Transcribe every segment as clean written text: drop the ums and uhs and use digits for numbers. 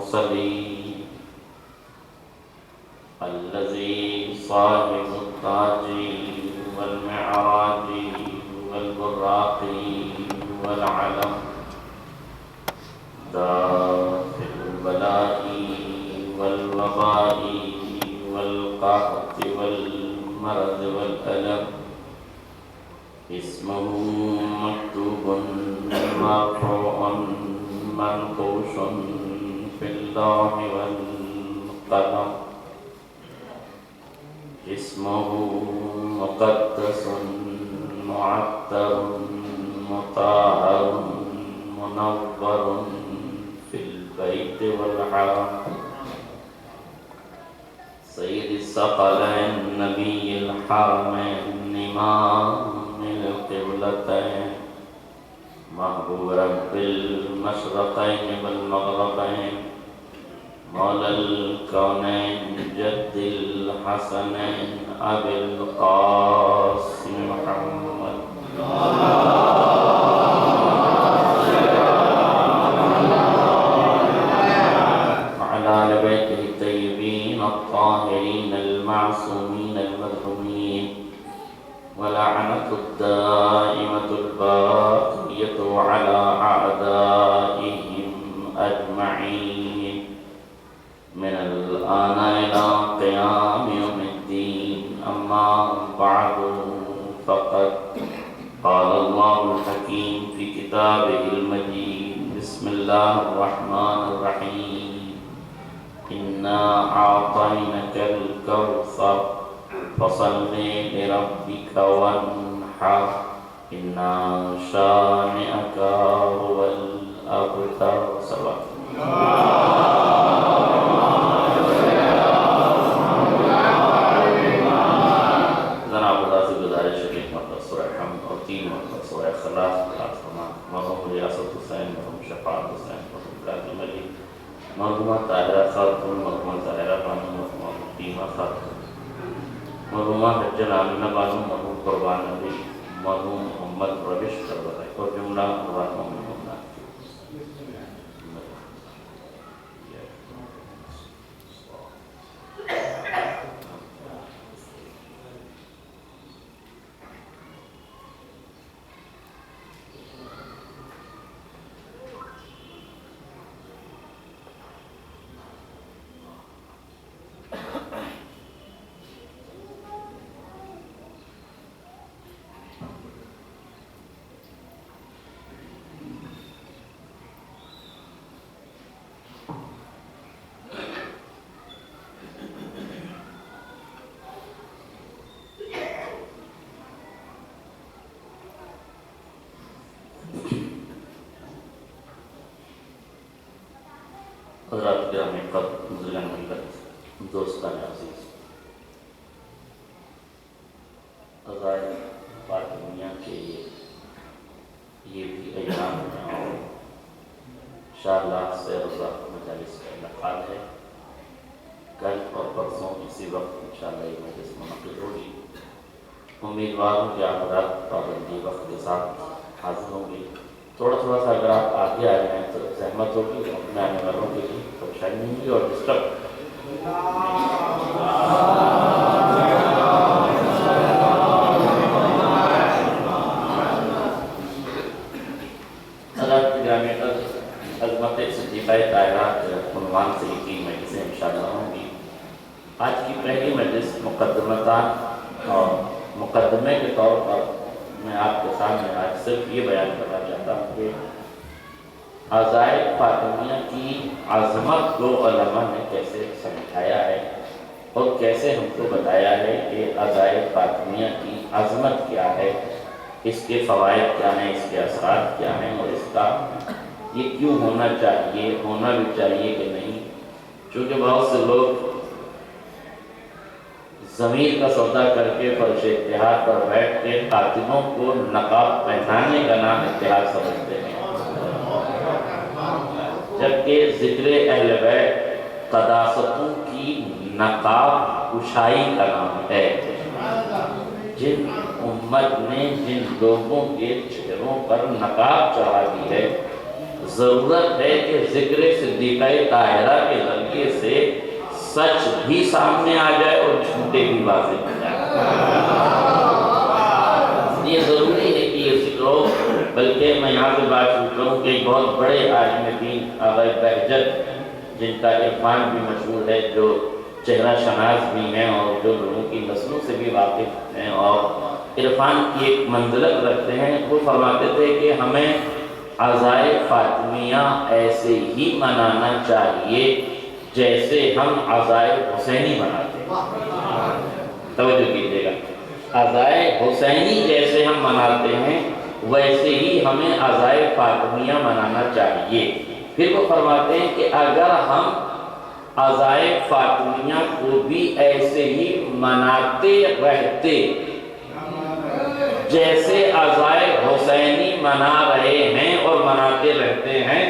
المرسلين الذي صاحب التاج والمعراج والبراق والعلم دافع البلاء والوباء والقحط والمرض والألم اسمه مكتوب مرفوع منقوش في اللوح والقلم اسمه مقدس معطر مطهر منور في البيت والحرم سيد الثقلين نبي الحرمين إمام القبلتين محبوب رب المشرقين والمغربين مولى الكونين جد الحسنين أبي القاسم محمد وعلى آل بيته الطيبين الطاهرين المعصومين المرحومين ولعنة الدائمة الباقية على أعدائهم أجمعين من الآن إلى قيام يوم الدين أما بعد فقد قال الله الحكيم في كتابه المجيد بسم الله الرحمن الرحيم إنا أعطيناك الكوثر فصل لربك وانحر إن شانئك هو الأبتر صلى جناب خدا سے گزارش ہے کہ مرتبہ سورہ حمد اور 3 مرتبہ سورہ اخلاص قرأت فرمائیں مرحوم ریاست حسین مرحوم شفاعت حسین مرحوم کاظم علی مرحومہ طاہرہ خاتون مرحومہ طاہرہ بانو مرحومہ فاطمہ خاتون مرحومہ حجن آمینہ بانو مرحوم قربان نبی مرحوم محمد روش کربلائی اور جملہ مرحوم محمد حضرات گرامی قدر مزلن ملت دوستان عزیز عزائر فاطمیہ کے یہ بھی ایام ہیں اور انشاءاللہ سے رضا مجالس کا انعقاد ہے کل اور پرسوں اسی وقت انشاءاللہ یہ مجلس منعقد ہوگی امیدوار ہوں کہ آپ حضرات پابندی وقت کے ساتھ حاضر ہوں گے تھوڑا سا اگر آپ آگے آئے ہیں تو زحمت ہوگی اپنے آنے والوں کے لیے پریشانی نہیں ہوگی اور ڈسٹرب حضرات گرامی قدر عظمت صدیقہ طاہرہ عنوان سے یہ 3 مجلسیں انشاءاللہ ہوں گی آج کی پہلی مجلس مقدمتان اور مقدمے کے طور پر میں آپ کے سامنے آج صرف یہ بیان کرنا چاہتا ہوں کہ عزائر فاطمیہ کی عظمت کو علماء نے کیسے سمجھایا ہے اور کیسے ہم کو بتایا ہے کہ عزائر فاطمیہ کی عظمت کیا ہے اس کے فوائد کیا ہیں اس کے اثرات کیا ہیں اور اس کا یہ کیوں ہونا چاہیے ہونا بھی چاہیے کہ نہیں چونکہ بہت سے لوگ ضمیر کا سودا کر کے فرش اتحاد پر بیٹھ کے خاتموں کو نقاب پہنانے کا نام اتحاد سمجھتے ہیں جبکہ ذکر اہل بیت قداستوں کی نقاب کشائی کا نام ہے جن امت نے جن لوگوں کے چہروں پر نقاب چڑھا دی ہے ضرورت ہے کہ ذکر صدیقہ طاہرہ کے ذریعے سے سچ بھی سامنے آ جائے اور جھوٹے بھی واضح ہو جائے۔ یہ ضروری ہے کہ یہ ذکر ہو، بلکہ میں یہاں سے بات شروع کروں کہ ایک بہت بڑے عالم دین آغا بہجت، جن کا عرفان بھی مشہور ہے، جو چہرہ شناس بھی ہیں اور جو لوگوں کی نسلوں سے بھی واقف ہیں اور عرفان کی ایک منزلت رکھتے ہیں، وہ فرماتے تھے کہ ہمیں عزائے فاطمیہ ایسے ہی منانا چاہیے جیسے ہم عزائے حسینی مناتے ہیں۔ توجہ کیجئے گا، عزائے حسینی جیسے ہم مناتے ہیں ویسے ہی ہمیں عزائے فاطمیہ منانا چاہیے۔ پھر وہ فرماتے ہیں کہ اگر ہم عزائے فاطمیہ کو بھی ایسے ہی مناتے رہتے جیسے عزائے حسینی منا رہے ہیں اور مناتے رہتے ہیں،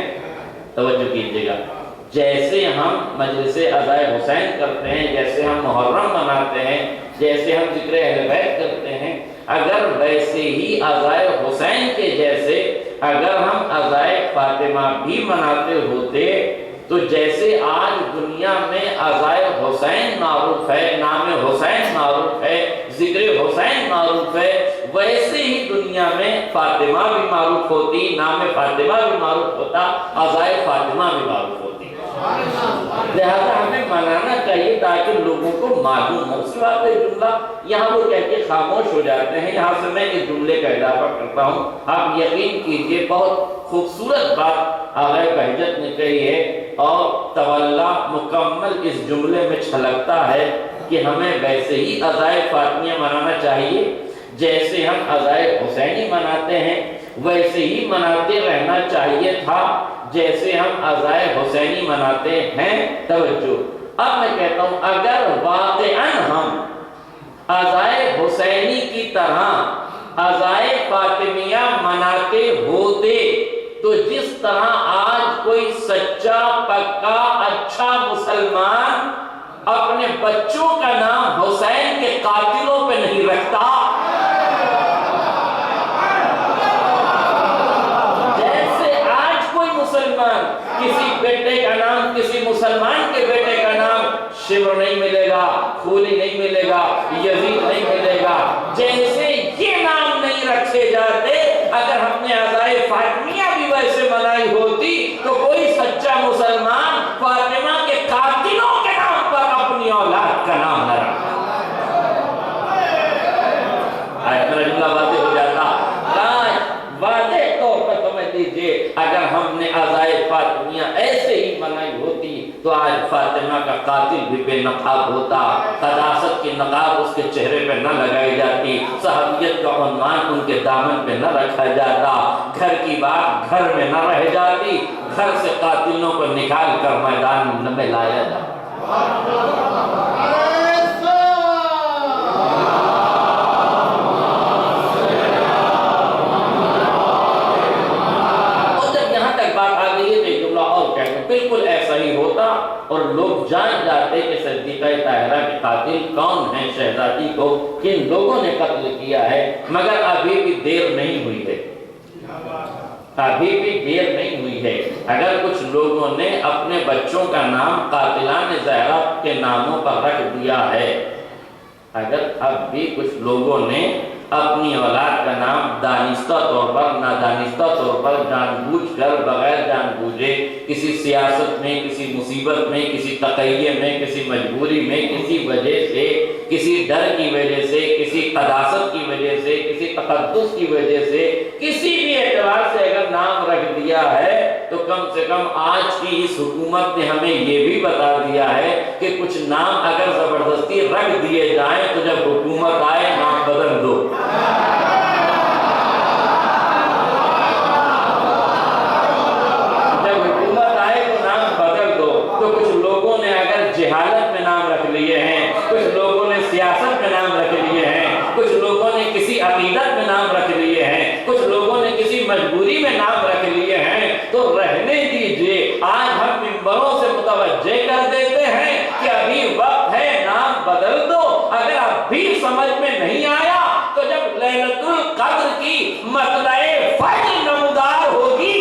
توجہ کیجئے گا، جیسے ہم مجلس عزائے حسین کرتے ہیں، جیسے ہم محرم مناتے ہیں، جیسے ہم ذکر اہل بیت کرتے ہیں، اگر ویسے ہی عزائے حسین کے جیسے اگر ہم عزائے فاطمہ بھی مناتے ہوتے تو جیسے آج دنیا میں عزائے حسین معروف ہے، نام حسین معروف ہے، ذکر حسین معروف ہے، ویسے ہی دنیا میں فاطمہ بھی معروف ہوتی، نام فاطمہ بھی معروف ہوتا، عزائے فاطمہ بھی معروف ہوتی۔ لہذا ہمیں منانا چاہیے تاکہ لوگوں کو معلوم ہو۔ اس کے بعد ایک جملہ یہاں وہ کہہ کے خاموش ہو جاتے ہیں، یہاں سے میں اس جملے کا اضافہ کرتا ہوں۔ آپ یقین کیجئے بہت خوبصورت بات آغا بہجت نے کہی ہے اور تولا مکمل اس جملے میں چھلکتا ہے کہ ہمیں ویسے ہی عزائے فاطمیہ منانا چاہیے جیسے ہم عزائے حسینی مناتے ہیں، ویسے ہی مناتے رہنا چاہیے تھا جیسے ہم عزائے حسینی مناتے ہیں۔ توجہ، اب میں کہتا ہوں اگر واقعاً ہم عزائے حسینی کی طرح عزائے فاطمیہ مناتے ہوتے تو جس طرح آج کوئی سچا پکا اچھا مسلمان اپنے بچوں کا نام حسین کے قاتلوں پہ نہیں رکھتا، جیسے آج کوئی مسلمان کسی بیٹے کا نام، کسی مسلمان کے بیٹے کا نام شمر نہیں ملے گا، خولی نہیں ملے گا، یزید نہیں ملے گا، جیسے یہ نام نہیں رکھے جاتے، اگر ہم نے عزائے فاطمیہ بھی ویسے منائی ہوتی تو کوئی سچا مسلمان فاطمہ کے قاتلوں کے نام پر اپنی اولاد کا نام نہ رکھتا۔ میرا جملہ واضح ہو جاتا، واضح طور پر سمجھ لیجیے اگر ہم نے عزائے فاطمیہ ایسے ہی منائی ہوتی تو آج فاطمہ کا قاتل بھی بے نقاب ہوتا، قداست کی نقاب اس کے چہرے پہ نہ لگائی جاتی، صحابیت کا عنوان ان کے دامن پہ نہ رکھا جاتا، گھر کی بات گھر میں نہ رہ جاتی، گھر سے قاتلوں کو نکال کر میدان میں لایا جاتا۔ بالکل ایسا ہی ہوتا اور لوگ جان جاتے کہ صدیقہ طاہرہ کے قاتل کون ہیں، شہزادی کو کن لوگوں نے قتل کیا ہے، مگر ابھی بھی دیر نہیں ہوئی ہے، ابھی بھی دیر نہیں ہوئی ہے۔ اگر کچھ لوگوں نے اپنے بچوں کا نام قاتلان زہرا کے ناموں پر رکھ دیا ہے، اگر اب بھی کچھ لوگوں نے اپنی اولاد کا نام دانستہ طور پر، نادانستہ طور پر، جان بوجھ کر، بغیر جان بوجھے، کسی سیاست میں، کسی مصیبت میں، کسی تقیہ میں، کسی مجبوری میں، کسی وجہ سے، کسی ڈر کی وجہ سے، کسی قداست کی وجہ سے، کسی تقدس کی وجہ سے، کسی بھی اعتبار سے اگر نام رکھ دیا ہے تو کم سے کم آج کی اس حکومت نے ہمیں یہ بھی بتا دیا ہے کہ کچھ نام اگر زبردستی رکھ دیے جائیں تو جب حکومت آئے نام بدل دو۔ جب حکومت آئے تو نام بدل دو۔ تو کچھ لوگوں نے اگر جہالت میں نام رکھ لیے ہیں، کچھ لوگوں نے سیاست میں نام رکھ لیے ہیں، کچھ لوگوں نے کسی عقیدت میں نام رکھ لیے ہیں، کچھ لوگوں نے کسی مجبوری میں نام رکھ لیے ہیں، تو رہنے دیجئے۔ آج ہم منبروں سے متوجہ کر دیتے ہیں کہ ابھی وقت ہے، نام بدل دو۔ اگر اب بھی سمجھ میں نہیں آیا تو جب لیلۃ القدر کی مطلع فجر نمودار ہوگی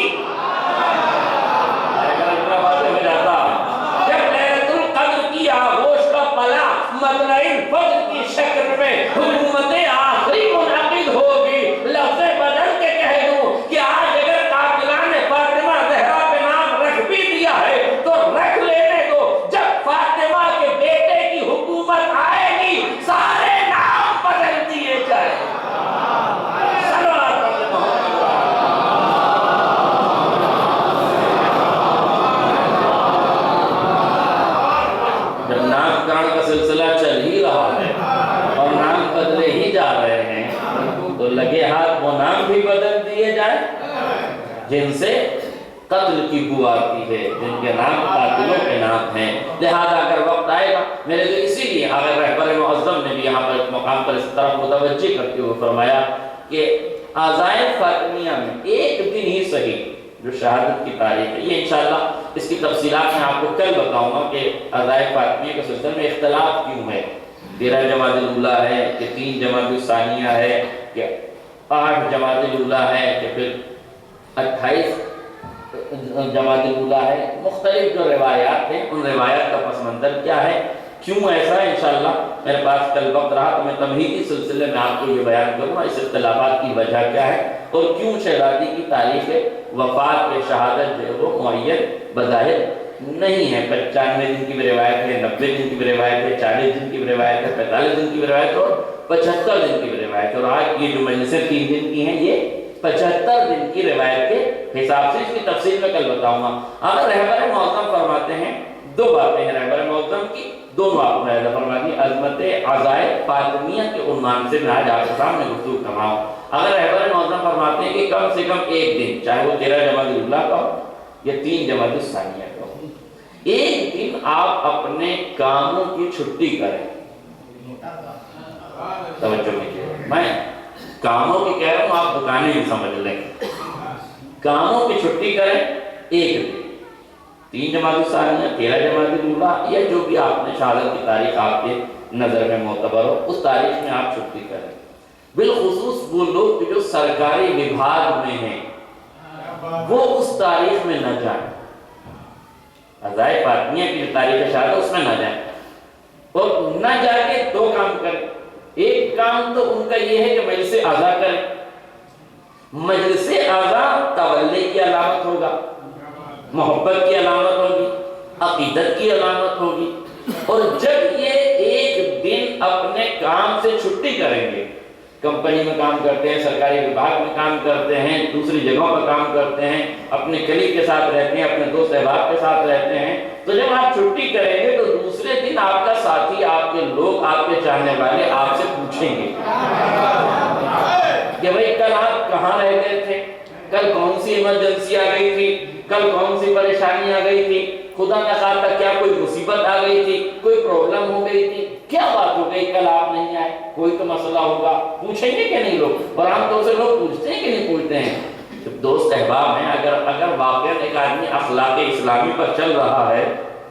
قتل کی بو آتی ہے، جن کے نام قاتلوں کے نام ہیں۔ لہذا اگر وقت آئے گا، میرے تو اسی لیے اگر رہبر معظم نے بھی یہاں پر اس مقام پر اس طرف متوجہ کرتے ہوئے فرمایا کہ اعضائے فاطمیہ میں ایک دن ہی صحیح جو شہادت کی تاریخ ہے، یہ انشاءاللہ اس کی تفصیلات میں آپ کو کل بتاؤں گا کہ اعضائے فاطمیہ کے سلسلے میں اختلاف کیوں ہے، 13 جمادی الاولیٰ ہے کہ 3 جمادی الثانیہ ہے کہ 8 جمادی الاولیٰ ہے کہ پھر 28 جمادی الاولیٰ ہے۔ مختلف جو روایات ہیں ان روایات کا پس منظر کیا ہے، کیوں ایسا ہے، انشاءاللہ میرے پاس کل وقت رہا تو میں تمہیدی سلسلے میں آپ کو یہ بیان کروں گا اس اختلافات کی وجہ کیا ہے اور کیوں شہزادی کی تاریخ وفات کے شہادت جو ہے وہ معین بظاہر نہیں ہے۔ 95 دن کی بھی روایت ہے، 90 دن کی بھی روایت ہے، 40 دن کی بھی روایت ہے، 45 دن کی بھی روایت ہے اور 75 دن کی بھی روایت ہے، اور آج یہ جو مجلسیں 3 دن کی ہیں یہ 75 دن کی روایت کے حساب سے، اس کی تفصیل میں کل بتاؤں گا۔ اگر رہبر معظم فرماتے ہیں، 2 باتیں ہیں رہبر معظم کی، دونوں آپ کو یاد فرما دی، عظمت اعضائے فاطمیہ کے عنوان سے میں آج آپ کے سامنے گفتگو کر رہا ہوں۔ اگر رہبر معظم فرماتے ہیں کہ کم سے کم ایک دن، چاہے وہ 13 جمادی الاولیٰ کا ہو یا 3 جمادی الثانیہ کا ہو، ایک دن آپ اپنے کاموں کی چھٹی کریں۔ توجہ کیجیے، میں کاموں کی کہہ رہا ہوں، آپ دکانیں بھی سمجھ لیں، کاموں کی چھٹی کریں ایک دن، 3 جمادی الثانیہ، 13 جمادی الاولیٰ یا جو بھی آپ نے شہادت کی تاریخ آپ کے نظر میں معتبر ہو اس تاریخ میں آپ چھٹی کریں۔ بالخصوص وہ لوگ جو سرکاری وبھاگ میں ہیں وہ اس تاریخ میں نہ جائیں، اعضائے فاطمیہ کی جو تاریخ شہادت اس میں نہ جائیں، اور نہ جا کے 2 کام کریں۔ ایک کام تو ان کا یہ ہے کہ مجلس اعضا کریں، مجلس اعضا تولی کی علامت ہوگا، محبت کی علامت ہوگی، عقیدت کی علامت ہوگی، اور جب یہ ایک دن اپنے کام سے چھٹی کریں گے، کمپنی میں کام کرتے ہیں، سرکاری وبھاگ میں کام کرتے ہیں، دوسری جگہوں پر کام کرتے ہیں، اپنے کلیگ کے ساتھ رہتے ہیں، اپنے دوست احباب کے ساتھ رہتے ہیں، تو جب آپ چھٹی کریں گے تو دوسرے دن آپ کا ساتھی، آپ کے لوگ، آپ کے چاہنے والے آپ سے پوچھیں گے کہ بھئی کل آپ کہاں رہ گئے تھے، کل کون سی ایمرجنسی آ گئی تھی، کل کون سی پریشانی آ گئی تھی، خدا نہ خواستہ کیا کوئی مصیبت آ گئی تھی، کوئی پرابلم ہو گئی تھی، کیا بات ہو گئی کل آپ نہیں آئے، کوئی تو مسئلہ ہوگا، پوچھیں گے کہ نہیں لوگ؟ اور عام طور سے لوگ پوچھتے ہیں کہ نہیں پوچھتے ہیں؟ جب دوست احباب ہیں، اگر واقعا ایک آدمی اخلاق اسلامی پر چل رہا ہے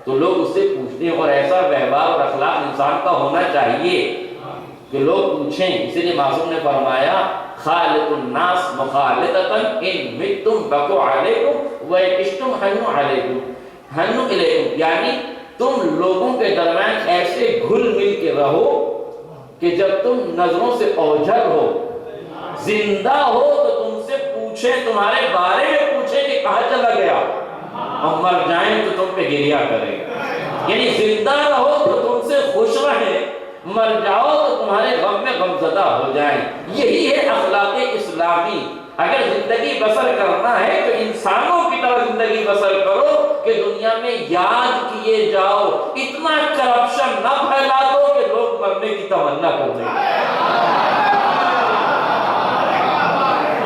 تو لوگ اس سے پوچھتے ہیں، اور ایسا ویوہار اور اخلاق انسان کا ہونا چاہیے کہ لوگ پوچھیں۔ اسی لیے معصوم نے فرمایا خالق الناس مخالطتا ان متم بقوا علیکم و عشتم حنو علیکم حنو الیکم، یعنی تم لوگوں کے درمیان ایسے گھل مل کے رہو کہ جب تم نظروں سے اوجھل ہو، زندہ ہو تو تم سے پوچھیں، تمہارے بارے میں پوچھیں کہ کہاں چلا گیا، اور مر جائیں تو تم پہ گریہ کریں۔ یعنی زندہ رہو تو تم سے خوش رہیں، مر جاؤ تو تمہارے غم میں غمزدہ ہو جائیں۔ یہی ہے اخلاق اسلامی۔ اگر زندگی بسر کرنا ہے تو انسانوں کی طرح زندگی بسر کرو کہ دنیا میں یاد کیے جاؤ، اتنا کرپشن نہ پھیلا دو کہ لوگ مرنے کی تمنا کر دیں۔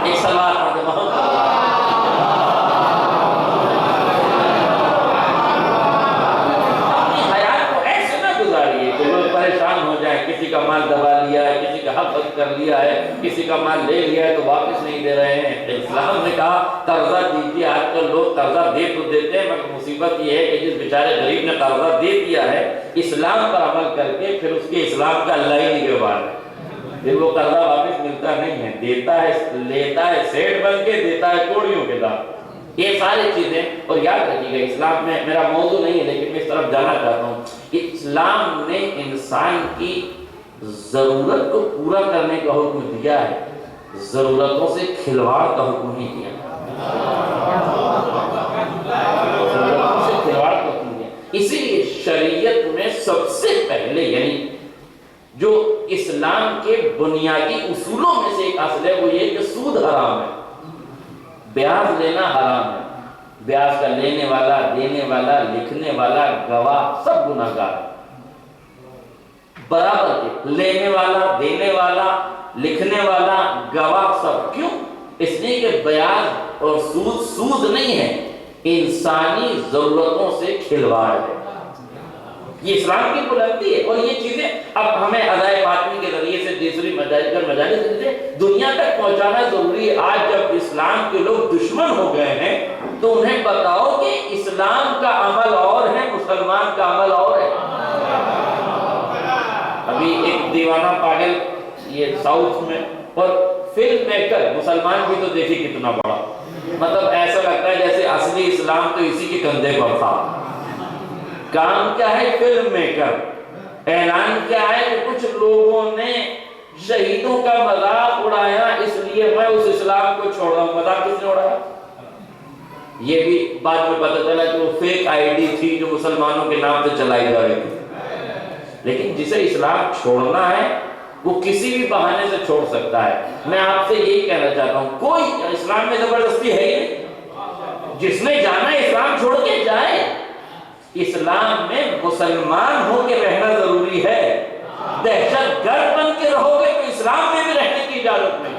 ایک سوال پریشان ہو جائیں، کسی کا مال دبا لیا ہے، کسی کا حق کر لیا ہے، کسی کا مال لے لیا ہے تو واپس نہیں دے رہے ہیں۔ اسلام نے کہا قرضہ دیجیے۔ آج کل لوگ قرضہ دے تو دیتے ہیں، مگر مصیبت یہ ہے کہ جس بیچارے غریب نے قرضہ دے دیا ہے اسلام پر عمل کر کے، پھر اس کے اسلام کا اللہ ہی نگہبان ہے، پھر وہ قرضہ واپس ملتا نہیں ہے، دیتا ہے، لیتا ہے سیٹ بن کے، دیتا ہے کوڑیوں کے دام۔ یہ ساری چیزیں، اور یاد رکھیے گا اسلام میں، میرا موضوع نہیں ہے لیکن میں اس طرف جانا چاہتا ہوں کہ اسلام نے انسان کی ضرورت کو پورا کرنے کا حکم دیا ہے، ضرورتوں سے کھلواڑ کا حکم نہیں دیا۔ ضرورتوں سے کھلواڑ کا حکم دیا۔ اسی لیے شریعت میں سب سے پہلے، یعنی جو اسلام کے بنیادی اصولوں میں سے ایک اصل ہے وہ یہ کہ سود حرام ہے، بیاج لینا حرام ہے، بیاج کا لینے والا، دینے والا، لکھنے والا، گواہ سب گناہگار برابر کے، لینے والا، دینے والا، لکھنے والا، گواہ سب۔ کیوں؟ اس لیے کہ بیاج اور سود نہیں ہے، انسانی ضرورتوں سے کھلواڑ ہے۔ یہ اسلام کی بلندی ہے، اور یہ چیزیں اب ہمیں ادائے فاطمی کے ذریعے سے دوسری مجالس سے دنیا تک پہنچانا ضروری ہے۔ آج جب اسلام کے لوگ دشمن ہو گئے ہیں تو انہیں بتاؤ کہ اسلام کا عمل اور ہے، مسلمان کا عمل اور ہے۔ ابھی ایک دیوانہ پاگل یہ ساؤتھ میں، اور فلم میکر مسلمان بھی تو دیکھی کتنا بڑا، مطلب ایسا لگتا ہے جیسے اصلی اسلام تو اسی کے کندھے پر تھا۔ کام کیا ہے؟ Film maker. اعلان کیا ہے کہ کچھ لوگوں نے شہیدوں کا مذاق اڑایا، اس لیے میں اس اسلام کو چھوڑ رہا ہوں۔ مذاق کس نے اڑایا؟ یہ بھی بعد میں پتہ چلا کہ وہ فیک آئی ڈی تھی جو مسلمانوں کے نام سے چلائی جا رہی تھی۔ لیکن جسے اسلام چھوڑنا ہے وہ کسی بھی بہانے سے چھوڑ سکتا ہے۔ میں آپ سے یہی کہنا چاہتا ہوں، کوئی اسلام میں زبردستی ہے ہی نہیں۔ جس نے جانا ہے اسلام چھوڑ کے جائے۔ اسلام میں مسلمان ہو کے رہنا ضروری ہے۔ دہشت گرد بن کے رہو گے تو اسلام میں بھی رہنے کی اجازت نہیں۔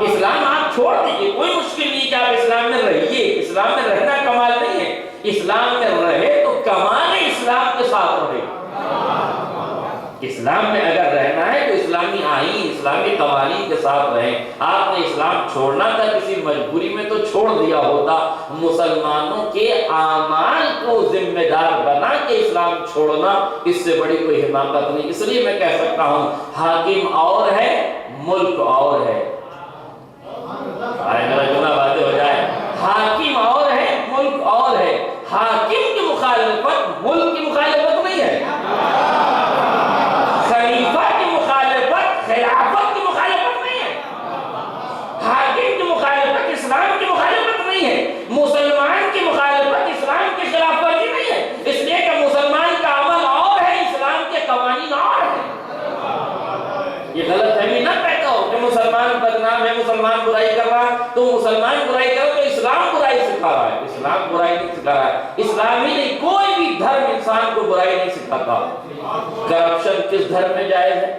اسلام آپ چھوڑ دیجئے، کوئی مشکل نہیں کہ آپ اسلام میں رہیے۔ اسلام میں رہنا کمال نہیں ہے، اسلام میں رہے تو کمال اسلام کے ساتھ رہے۔ اسلام میں اگر رہنا ہے تو اسلامی آئین، اسلامی قوانین کے ساتھ رہیں۔ آپ نے اسلام چھوڑنا تھا کسی مجبوری میں تو چھوڑ دیا ہوتا۔ مسلمانوں کے اعمال کو ذمہ دار بنا کے اسلام چھوڑنا، اس سے بڑی کوئی حماقت نہیں۔ اس لیے میں کہہ سکتا ہوں حاکم اور ہے، ملک اور ہے۔ میرا جملہ واضح ہو جائے، حاکم اور ہے، ملک اور ہے۔ حاکم کی مخالفت ملک کی مخالفت نہیں ہے، خلیفہ کی مخالفت خلافت کی مخالفت نہیں ہے، حاکم کی مخالفت اسلام کی مخالفت نہیں ہے، مسلمان کی مخالفت اسلام کی خلافت ہی نہیں ہے۔ اس لیے کہ مسلمان کا عمل اور ہے، اسلام کے قوانین اور ہیں۔ یہ غلط فہمی نہ پیدا ہو کہ مسلمان بدنام ہے، مسلمان برائی کر رہا ہے تو مسلمان برائی کرو تو اسلام برائی سکھا رہا ہے۔ اسلام برائی نہیں سکھا رہا ہے، اسلام ہی نہیں، کوئی بھی دھرم انسان کو برائی نہیں سکھاتا۔ کرپشن کس دھرم میں جائز ہے؟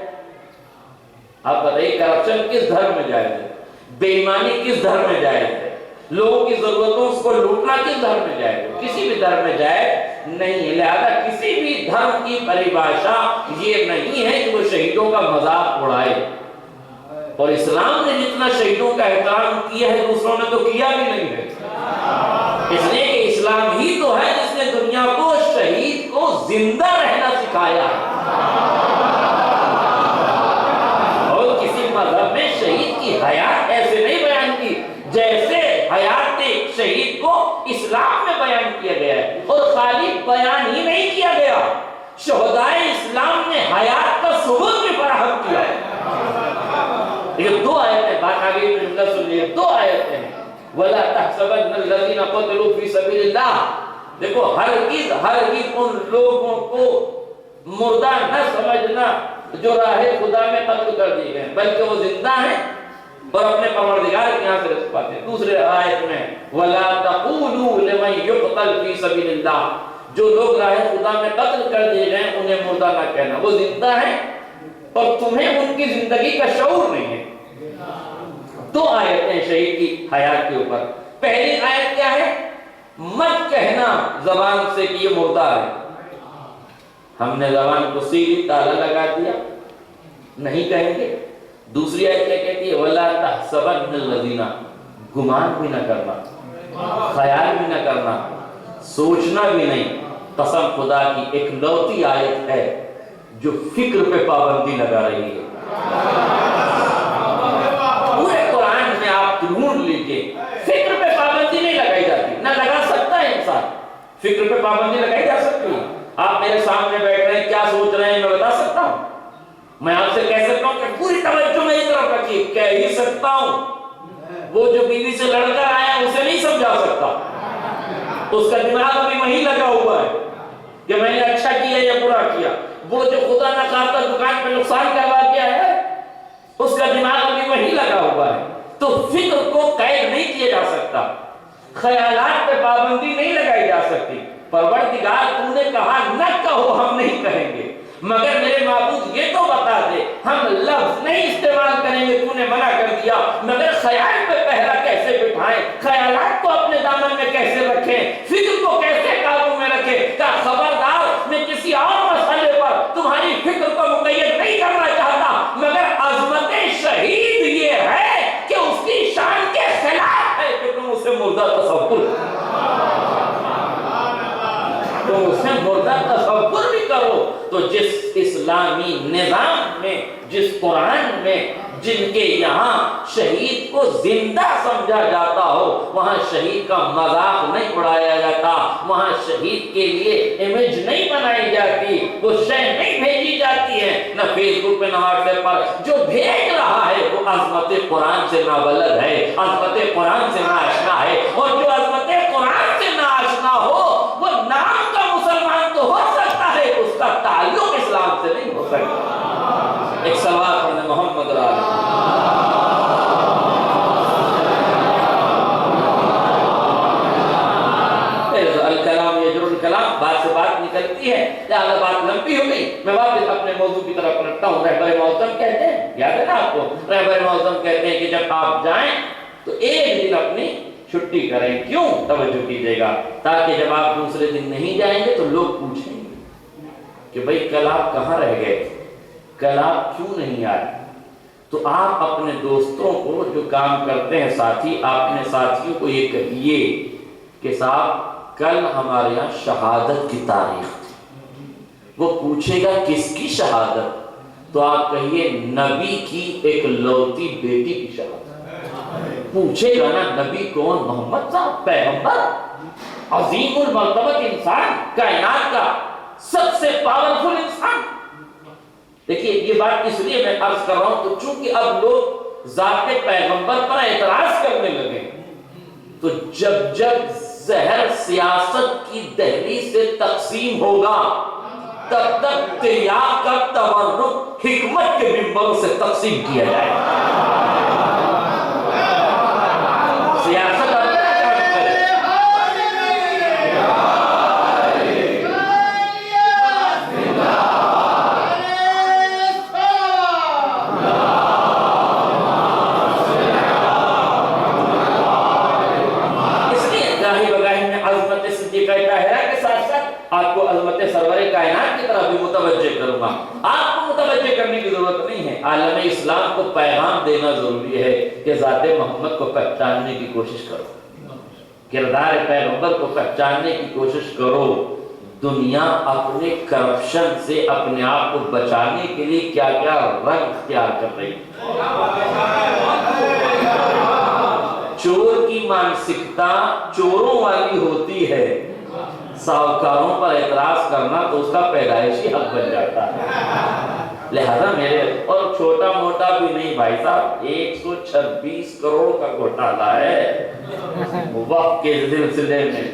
آپ بتائیے، کرپشن کس دھرم میں جائز ہے؟ بے ایمانی کس دھرم میں جائز ہے؟ لوگوں کی ضرورتوں کو لوٹنا کس دھرم میں جائز ہے؟ کسی بھی دھرم میں جائز نہیں ہے۔ لہذا کسی بھی دھرم کی پریبھاشا یہ نہیں ہے کہ وہ شہیدوں کا مذاق اڑائے، اور اسلام نے جتنا شہیدوں کا احترام کیا ہے دوسروں نے تو کیا بھی نہیں ہے۔ اس لیے کہ اسلام ہی تو ہے جس نے دنیا کو شہید کو زندہ رہنا سکھایا ہے، اور کسی مذہب میں شہید کی حیات ایسے نہیں بیان کی جیسے حیات شہید کو اسلام میں بیان کیا گیا ہے۔ اور خالی بیان ہی نہیں کیا گیا، شہدائے اسلام نے حیات کا ثبوت بھی فراہم کیا ہے۔ یہ دو آیتیں، بات آگے میں جملہ سن لیے، دو آیتیں ہیں۔ وَلَا تَحْسَبَنَّ الَّذِينَ قُتِلُوا فِي سَبِيلِ اللَّهِ۔ دیکھو ہرگز ان لوگوں کو مردہ نہ سمجھنا جو راہ خدا میں قتل کر دیے گئے، بلکہ وہ زندہ ہیں اور اپنے پروردگار کے یہاں سے رزق پاتے ہیں۔ دوسرے آیت میں وَلَا تَقُولُوا لِمَن يُقْتَلْ فِي سَبِيلِ اللَّهِ، جو لوگ راہ خدا میں قتل کر دیے گئے انہیں مردہ نہ کہنا، وہ زندہ ہیں اور تمہیں ان کی زندگی کا شعور نہیں ہے۔ دو آیتیں شہید کی حیات کے اوپر۔ پہلی آیت کیا ہے؟ مت کہنا زبان سے کہ یہ مردہ ہے۔ ہم نے زبان کو سیلی تالا لگا دیا، نہیں کہیں گے۔ دوسری آیت کیا کہتی ہے؟ وَلَا تَحْسَبَنَّ الَّذِينَ، گمان بھی نہ کرنا، خیال بھی نہ کرنا، سوچنا بھی نہیں۔ قسم خدا کی ایک لوتی آیت ہے جو فکر پہ پابندی لگا رہی ہے۔ پورے قرآن میں آپ ڈھونڈ لیجئے، فکر پہ پابندی نہیں لگائی جاتی، نہ لگا سکتا ہے انسان۔ فکر پہ پابندی لگائی جا سکتی ہے؟ آپ میرے سامنے بیٹھ رہے ہیں، کیا سوچ رہے ہیں میں بتا سکتا ہوں؟ میں آپ سے کہہ سکتا ہوں کہ پوری توجہ میری طرف رکھیے، کہہ ہی سکتا ہوں۔ وہ جو بیوی سے لڑ کر آیا اسے نہیں سمجھا سکتا، اس کا دماغ ابھی وہیں لگا ہوا ہے کہ میں نے اچھا کیا یا برا کیا۔ وہ جو خدا نہ خواستہ دکان پہ نقصان کروا کے آیا ہے اس کا دماغ ابھی وہیں لگا ہوا ہے۔ تو فکر کو قید نہیں کیا جا سکتا، خیالات پہ پابندی نہیں لگائی جا سکتی۔ پروردگار تو نے کہا نہ کہو، ہم نہیں کہیں گے، مگر میرے معبود یہ تو بتا دے ہم لفظ نہیں استعمال کریں گے، تو نے منع کر دیا، مگر خیال پہ پہرا کیسے بٹھائیں؟ خیالات کو کیسے رکھیں، فکر کو کیسے قابو میں رکھیں، کہ خبردار میں کسی اور مسئلے پر تمہاری فکر کو مقید نہیں کرنا چاہتا، مگر عظمت شہید یہ ہے کہ اس کی شان کے خلاف ہے کہ تم اسے مردہ تصور بھی کرو۔ تو جس اسلامی نظام میں، جس قرآن میں، جن کے یہاں شہید کو زندہ سمجھا جاتا ہو، وہاں شہید کا مذاق نہیں اڑایا جاتا، وہاں شہید کے لیے امیج نہیں بنائی جاتی، وہ شے نہیں بھیجی جاتی ہے، نہ فیس بک پہ نہ واٹس ایپ پر۔ جو بھیج رہا ہے وہ عظمت قرآن سے نابلد ہے، عظمت قرآن سے ناآشنا ہے، اور جو عظمت قرآن سے ناآشنا ہو وہ نام کا مسلمان تو ہو سکتا ہے، اس کا تعلق اسلام سے نہیں ہو سکتا۔ ایک سوال پڑھنے محمد الکلام یجر الکلام، بات سے بات نکلتی ہے، لہذا بات لمبی ہو گئی، میں واپس اپنے موضوع کی طرف پلٹتا ہوں۔ رہبر معظم کہتے ہیں، یاد ہے نا آپ کو، رہبر معظم کہتے ہیں کہ جب آپ جائیں تو ایک دن اپنی چھٹی کریں۔ کیوں؟ توجہ کیجیے گا، تاکہ جب آپ دوسرے دن نہیں جائیں گے تو لوگ پوچھیں گے کہ بھئی کل آپ کہاں رہ گئے، کل آپ کیوں نہیں آئے؟ تو آپ اپنے دوستوں کو جو کام کرتے ہیں ساتھی، اپنے ساتھیوں کو یہ کہیے کہ صاحب کل ہمارے یہاں شہادت کی تاریخ تھی۔ وہ پوچھے گا کس کی شہادت؟ تو آپ کہیے نبی کی ایک لوتی بیٹی کی شہادت۔ پوچھے گا نا نبی کون؟ محمد صاحب، پیغمبر، عظیم المرتبت انسان، کائنات کا سب سے پاورفل انسان۔ دیکھیے یہ بات اس لیے میں عرض کر رہا ہوں تو چونکہ اب لوگ ذات پیغمبر پر اعتراض کرنے لگے، تو جب جب زہر سیاست کی دہلیز سے تقسیم ہوگا تب تک تریاق کا تورق حکمت کے منبروں سے تقسیم کیا جائے گا۔ سیاست آپ کو عظمت سرور کائنات کی طرف بھی متوجہ کروں گا۔ آپ کو متوجہ کرنے کی ضرورت نہیں ہے، عالم اسلام کو پیغام دینا ضروری ہے کہ ذات محمد کو پہچاننے کی کوشش کرو، کردار پیغمبر کو پہچاننے کی کوشش کرو۔ دنیا اپنے کرپشن سے اپنے آپ کو بچانے کے لیے کیا کیا رنگ اختیار کر رہی ہے۔ چور کی مانسکتا چوروں والی ہوتی ہے، ساہوکاروں پر اعتراض کرنا تو اس کا پیدائشی حق بن جاتا ہے۔ لہذا میرے اور چھوٹا موٹا بھی نہیں بھائی صاحب، 126 کروڑ کا گھوٹالہ ہے وقت کے سلسلے میں۔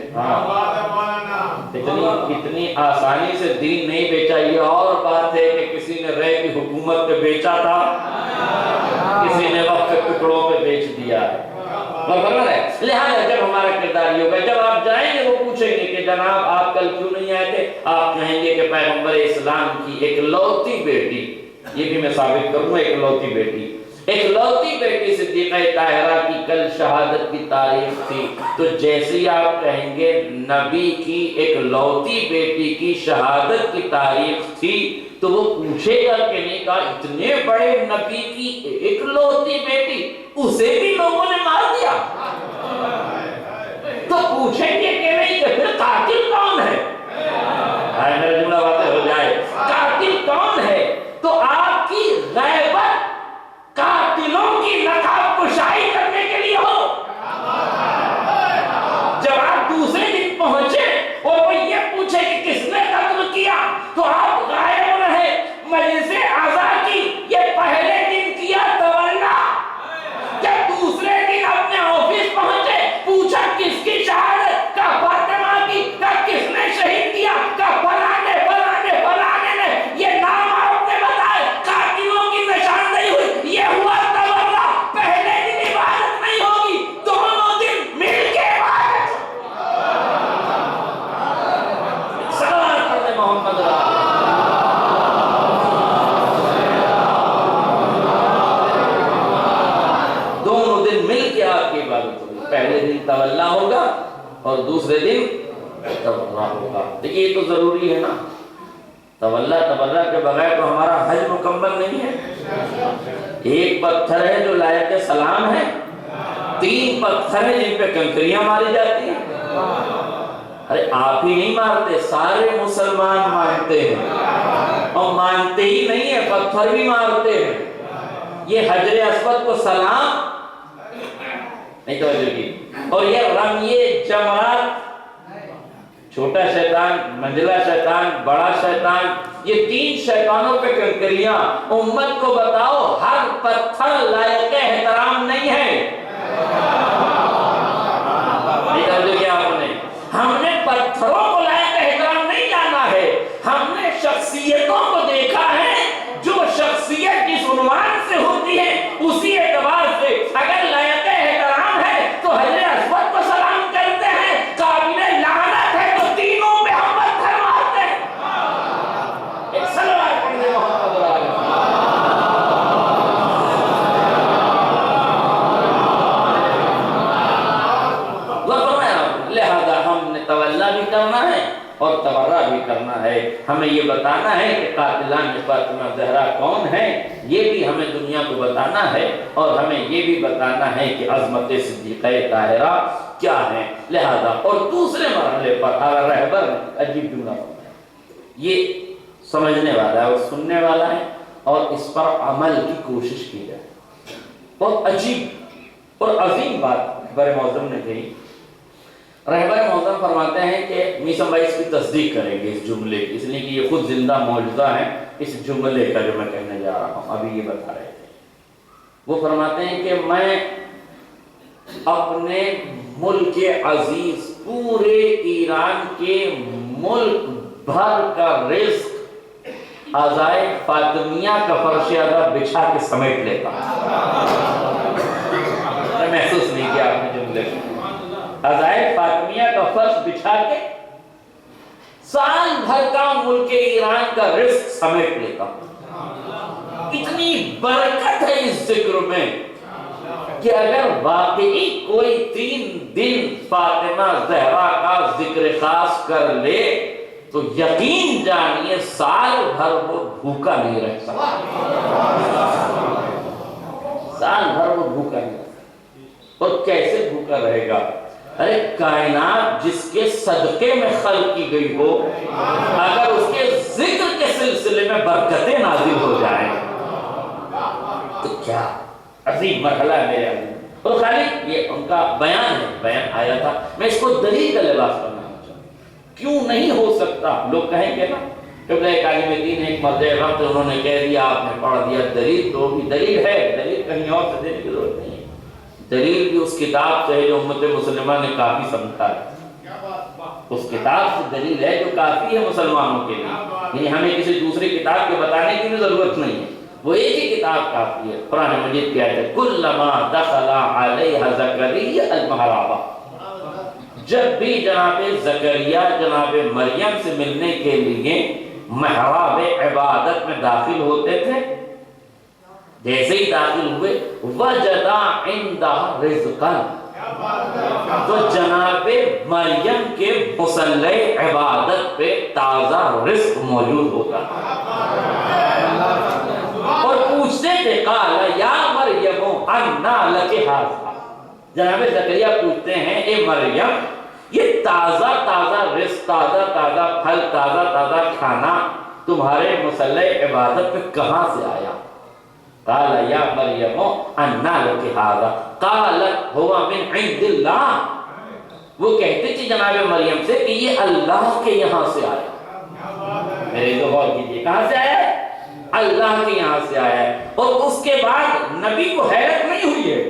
اتنی آسانی سے دین نہیں بیچا۔ یہ اور بات ہے کہ کسی نے رے کی حکومت پہ بیچا تھا، کسی نے وقت کے ٹکڑوں پہ بیچ دیا ہے۔ لہذا جب ہمارا کردار یہ ہوگا، جب آپ جائیں گے وہ پوچھیں گے کہ جناب آپ کل کیوں نہیں آئے تھے؟ آپ کہیں گے کہ پیغمبر اسلام کی ایک لوتی بیٹی، یہ بھی میں ثابت کروں، ایک لوتی بیٹی صدیقہ طاہرہ کی کل شہادت کی تاریخ تھی۔ تو جیسے ہی آپ کہیں گے نبی کی ایک لوتی بیٹی کی شہادت کی تاریخ تھی تو وہ پوچھے گا کہ نہیں کہا اتنے بڑے نبی کی ایک لوتی بیٹی، اسے بھی لوگوں نے مار دیا؟ تو پوچھیں گے کہ نہیں کہ پھر قاتل کون ہے؟ میرا جملہ واضح ہو جائے، قاتل کون ہے؟ تو آپ کی غیبت قاتلوں کی نقاب کشائی کرنے کے لیے ہو۔ جب آپ دوسرے دن پہنچے اور وہ یہ پوچھے کہ کس نے قتل کیا تو آپ غائب رہے، مجلس عزا کی یہ پہلے دن کیا تولا، جب دوسرے دن اپنے آفس پہنچے پوچھا کس کی شہادت کا فاطمہ کی کا کس نے شہید کیا کا فلانے فلانے فلانے نے یہ نام آپ نے بتائے، قاتلوں کی نشاندہی ہوئی، یہ ہوا تولا۔ پہلے دن عبادت نہیں ہوگی، دونوں دن مل کے عبادت۔ صلوات پڑھتے محمد دونوں دن مل کے آپ کی عبادت ہوگی۔ پہلے دن تولا ہوگا، اور دوسرے دن تبرہ ہوگا۔ دیکھیے یہ تو ضروری ہے نا، تبرہ کے بغیر تو ہمارا حج مکمل نہیں ہے۔ ایک پتھر ہے جو لائق سلام ہے، 3 پتھر ہیں جن پہ کنکریاں ماری جاتی ہیں۔ ارے آپ ہی نہیں مارتے، سارے مسلمان مانتے ہیں، اور مانتے ہی نہیں ہیں، پتھر بھی مارتے ہیں۔ یہ حجر اسود کو سلام نہیں توجہ کی، اور یہ رمی جمرات، چھوٹا شیطان، منجلا شیطان، بڑا شیطان، یہ 3 شیطانوں پہ کنکریاں۔ امت کو بتاؤ ہر پتھر لائق احترام نہیں ہے۔ ہم نے پتھروں کو لائق احترام نہیں جانا ہے، ہم نے شخصیتوں کو دیکھا ہے۔ جو شخصیت جس عنوان سے ہوتی ہے اسی اعتبار سے اگر لائق احترام ہے تو حجر اسود کو سلام کرتے ہیں، قابل لعنت ہے تو تینوں پہ ہم پتھر مارتے ہیں۔ ایک صلوات پڑھیں محمد علیہ وسلم۔ لہذا ہم نے تولا بھی کرنا ہے اور تبرہ بھی کرنا ہے۔ ہمیں یہ بتانا ہے کہ قاتلان فاطمہ زہرا کون ہے، یہ بھی ہمیں دنیا کو بتانا ہے، اور ہمیں یہ بھی بتانا ہے کہ عظمت صدیقہ طاہرہ کیا ہے۔ لہذا اور دوسرے مرحلے پر رہبر نے عجیب جملہ بتایا، یہ سمجھنے والا ہے اور سننے والا ہے، اور اس پر عمل کی کوشش کی جائے۔ بہت عجیب اور عظیم بات رہبر معظم نے کہی۔ رہبر معظم فرماتے ہیں کہ میسم بھائی اس کی تصدیق کریں گے اس جملے کی، اس لیے کہ یہ خود زندہ معجزہ ہے اس جملے کا جو میں کہنے جا رہا ہوں، ابھی یہ بتا رہے تھے۔ وہ فرماتے ہیں کہ میں اپنے ملک عزیز پورے ایران کے ملک بھر کا رزق عزائے فاطمیہ کا فرش ادا بچھا کے سمیٹ لیتا ہوں۔ محسوس نہیں کیا آپ نے جملے کو؟ عزائے فاطمیہ کا فرش بچھا کے سال بھر کا ملک ایران کا رزق سمیٹ لیتا ہوں۔ اتنی برکت ہے اس ذکر میں کہ اگر واقعی کوئی 3 دن فاطمہ زہرا کا ذکر خاص کر لے تو یقین جانیے سال بھر وہ بھوکا نہیں رہ سکتا، سال بھر وہ بھوکا نہیں رہ سکتا۔ اور کیسے بھوکا رہے گا؟ ارے کائنات جس کے صدقے میں خلق کی گئی ہو، اگر اس کے ذکر کے سلسلے میں برکتیں نازل ہو جائیں تو کیا عظیم مرحلہ ہے میرے عزیز۔ اور خالی یہ ان کا بیان ہے، بیان آیا تھا، میں اس کو دلیل کا لباس بنانا چاہتا ہوں۔ کیوں نہیں ہو سکتا؟ لوگ کہیں گے نا کہ ایک عالم دین ایک مرد وقت انہوں نے کہہ دیا، آپ نے پڑھ دیا، دلیل تو بھی دلیل ہے، دلیل کہیں اور سے دینے کی ضرورت نہیں ہے۔ دلیل بھی اس کتاب سے ہے جو امت مسلمہ نے کافی سمجھا ہے، اس کتاب سے دلیل ہے جو کافی ہے مسلمانوں کے لیے، یعنی ہمیں کسی دوسری کتاب کے بتانے کی بھی ضرورت نہیں ہے، وہ ایک ہی کتاب کافی ہے۔ قرآن مجید کی آیت ہے کلما دخل علیہ زکریا المحراب، جب بھی جناب زکریا جناب مریم سے ملنے کے لیے محراب عبادت میں داخل ہوتے تھے، جیسے ہی داخل ہوئے وجدا عندہ رزقا، تو جناب مریم کے مصلی عبادت پہ تازہ رزق موجود ہوتا، اور پوچھتے تھے قال یا مریم انا لک ھذا، جناب زکریا پوچھتے ہیں اے مریم یہ تازہ تازہ رزق، تازہ تازہ پھل، تازہ تازہ کھانا تمہارے مصلی عبادت پہ کہاں سے آیا؟ قال یا مریم انا لک ھذا قالت هو من عند اللہ، وہ کہتے تھے جناب مریم سے کہ یہ اللہ کے یہاں سے آیا۔ میرے تو غور کیجیے، کہاں سے آیا ہے؟ اللہ کے یہاں سے آیا ہے۔ اور اس کے بعد نبی کو حیرت نہیں ہوئی ہے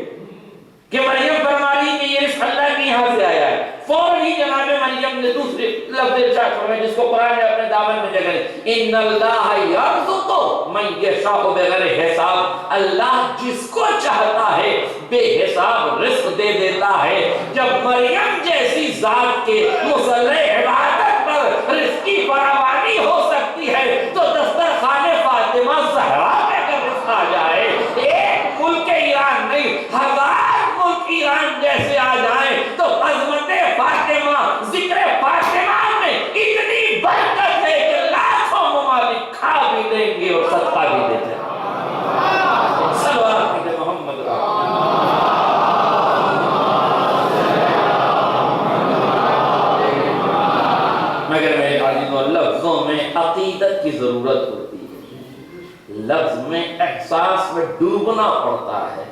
کہ مریم فرما رہی کہ یہ اس اللہ کے یہاں سے آیا ہے، فوراً ہی جناب مریم نے دوسرے لفظ ارشاد فرمایا جس کو قرآن نے اپنے دامن میں جگہ دی، ان اللہ یرزق من یشاء بغیر حساب، اللہ جس کو چاہتا ہے بے حساب رزق دے دیتا ہے۔ جب مریم جیسی ذات کے مصلی عبادت پر رزق کی فراوانی ہو سکتی ہے تو دسترخوان فاطمہ زہرا پہ اگر رزق آ جائے، ایک ملک ایران نہیں 1000 ملک ایران جیسے آ جائیں تو عظمت فاطمہ محنت کی ضرورت ہوتی ہے، لفظ میں احساس میں ڈوبنا پڑتا ہے۔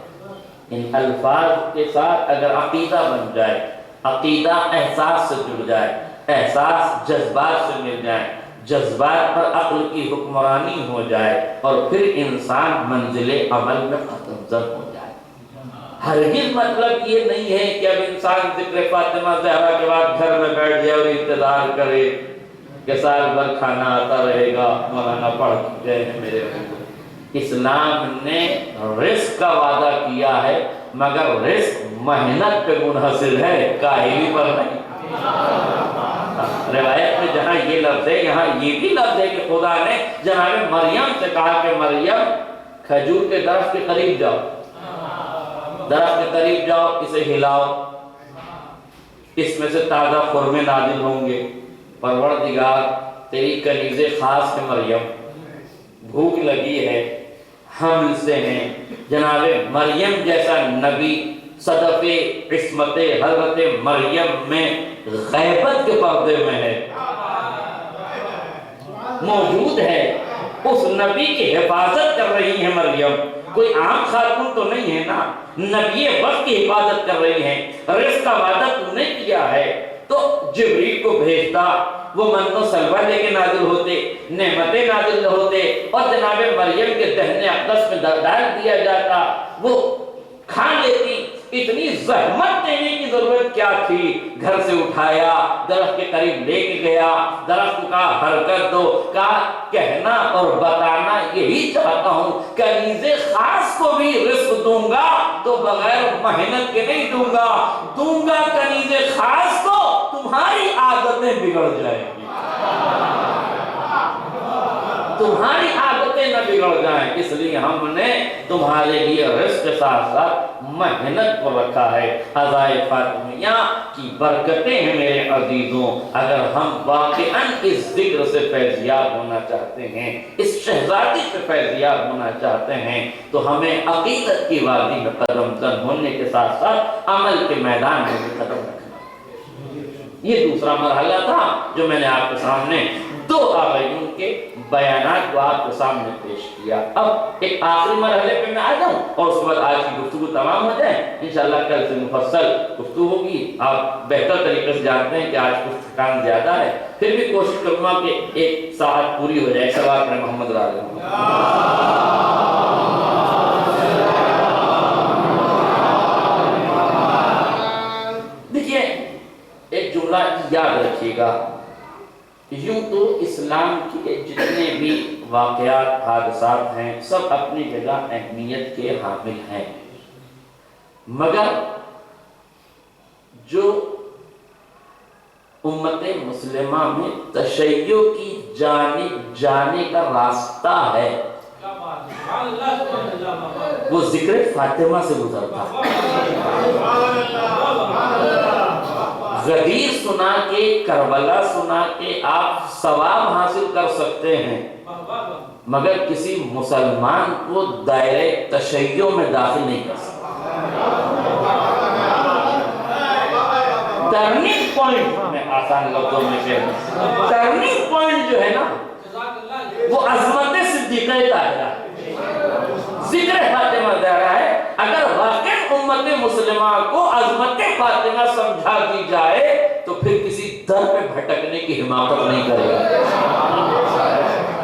ان الفاظ کے ساتھ اگر عقیدہ بن جائے، عقیدہ احساس سے جڑ جائے، احساس جذبات سے مل جائے، جذبات پر عقل کی حکمرانی ہو جائے، اور پھر انسان منزل عمل میں قدم زن ہو جائے۔ ہرگز مطلب یہ نہیں ہے کہ اب انسان ذکر فاطمہ زہرا کے بعد گھر میں بیٹھ جائے اور انتظار کرے کہ سال بھر کھانا آتا رہے گا، مولانا پڑھ گئے ہیں میرے کو۔ اسلام نے رزق کا وعدہ کیا ہے، مگر رزق محنت پہ منحصر ہے، کاہلی پر نہیں۔ روایت میں جہاں یہ لفظ ہے، یہاں یہ بھی لفظ ہے کہ خدا نے جناب مریم سے کہا کہ مریم کھجور کے درخت کے قریب جاؤ، درخت کے قریب جاؤ، اسے ہلاؤ، اس میں سے تازہ خرمے نازل ہوں گے۔ پروردگار تیری کنیزِ خاص ہے مریم، بھوک لگی ہے، حمل سے ہیں، جناب مریم جیسا نبی صدف عصمت حضرت مریم میں غیبت کے پردے میں ہے، موجود ہے، اس نبی کی حفاظت کر رہی ہے مریم، کوئی عام خاتون تو نہیں ہے نا، نبی وقت کی حفاظت کر رہی ہے، رزق کا وعدہ تو نے کیا ہے، تو جبریل کو بھیجتا، وہ من و سلوہ لے کے نازل ہوتے، نعمتیں نازل ہوتے، اور جناب مریم کے دہنے اقدس میں ڈال دیا جاتا، وہ کھا لیتی۔ اتنی زحمت دینے کی ضرورت کیا تھی؟ گھر سے اٹھایا، درخت کے قریب لے کے گیا، درخت کو کہا حرکت دو، کہا کہنا اور بتانا یہی چاہتا ہوں، کنیزِ خاص کو بھی رزق دوں گا تو بغیر محنت کے نہیں دوں گا کنیزِ خاص کو تمہاری عادتیں بگڑ جائیں گی، تمہاری عادتیں نہ بگڑ جائیں، اس لیے ہم نے تمہارے لیے رزق کے ساتھ ساتھ محنت کو رکھا ہے۔ عزائے فاطمیہ کی برکتیں ہیں میرے عزیزوں، اگر ہم واقعاً اس ذکر سے فیضیاب ہونا چاہتے ہیں، اس شہزادی سے فیضیاب ہونا چاہتے ہیں، تو ہمیں عقیدت کی وادی میں قدم زن ہونے کے ساتھ ساتھ عمل کے میدان میں بھی قدم رکھنا۔ یہ دوسرا مرحلہ تھا جو میں نے آپ کے سامنے دو آغائیوں کے بیانات کو آپ کے سامنے پیش کیا۔ اب ایک آخری مرحلے پہ میں آ جاؤں اور اس کے بعد آج کی گفتگو تمام ہو جائے، انشاءاللہ کل سے مفصل گفتگو ہوگی۔ آپ بہتر طریقے سے جانتے ہیں کہ آج کچھ تھکان زیادہ ہے، پھر بھی کوشش کروں گا کہ ایک ساعت پوری ہو جائے۔ صلوات پر محمد علیہ دیکھیے ایک جملہ یاد رکھیے گا، یوں تو اسلام کے جتنے بھی واقعات حادثات ہیں سب اپنی جگہ اہمیت کے حامل ہیں، مگر جو امت مسلمہ میں تشیع کی جانب جانے کا راستہ ہے وہ ذکر فاطمہ سے گزرتا غدیر سنا کے، کربلا سنا کے آپ ثواب حاصل کر سکتے ہیں، مگر کسی مسلمان کو دائرے تشیع میں داخل نہیں کر سکتے۔ ٹرننگ پوائنٹ میں آسان لفظوں میں کہہ ٹرننگ پوائنٹ جو ہے نا وہ عظمت صدیقہ طاہرہ ذکر فاطمہ زہرا ہے۔ اگر واقعی امت مسلمہ کو عظمت فاطمہ سمجھا دی جائے تو پھر کسی در پہ بھٹکنے کی حماقت نہیں کرے گا۔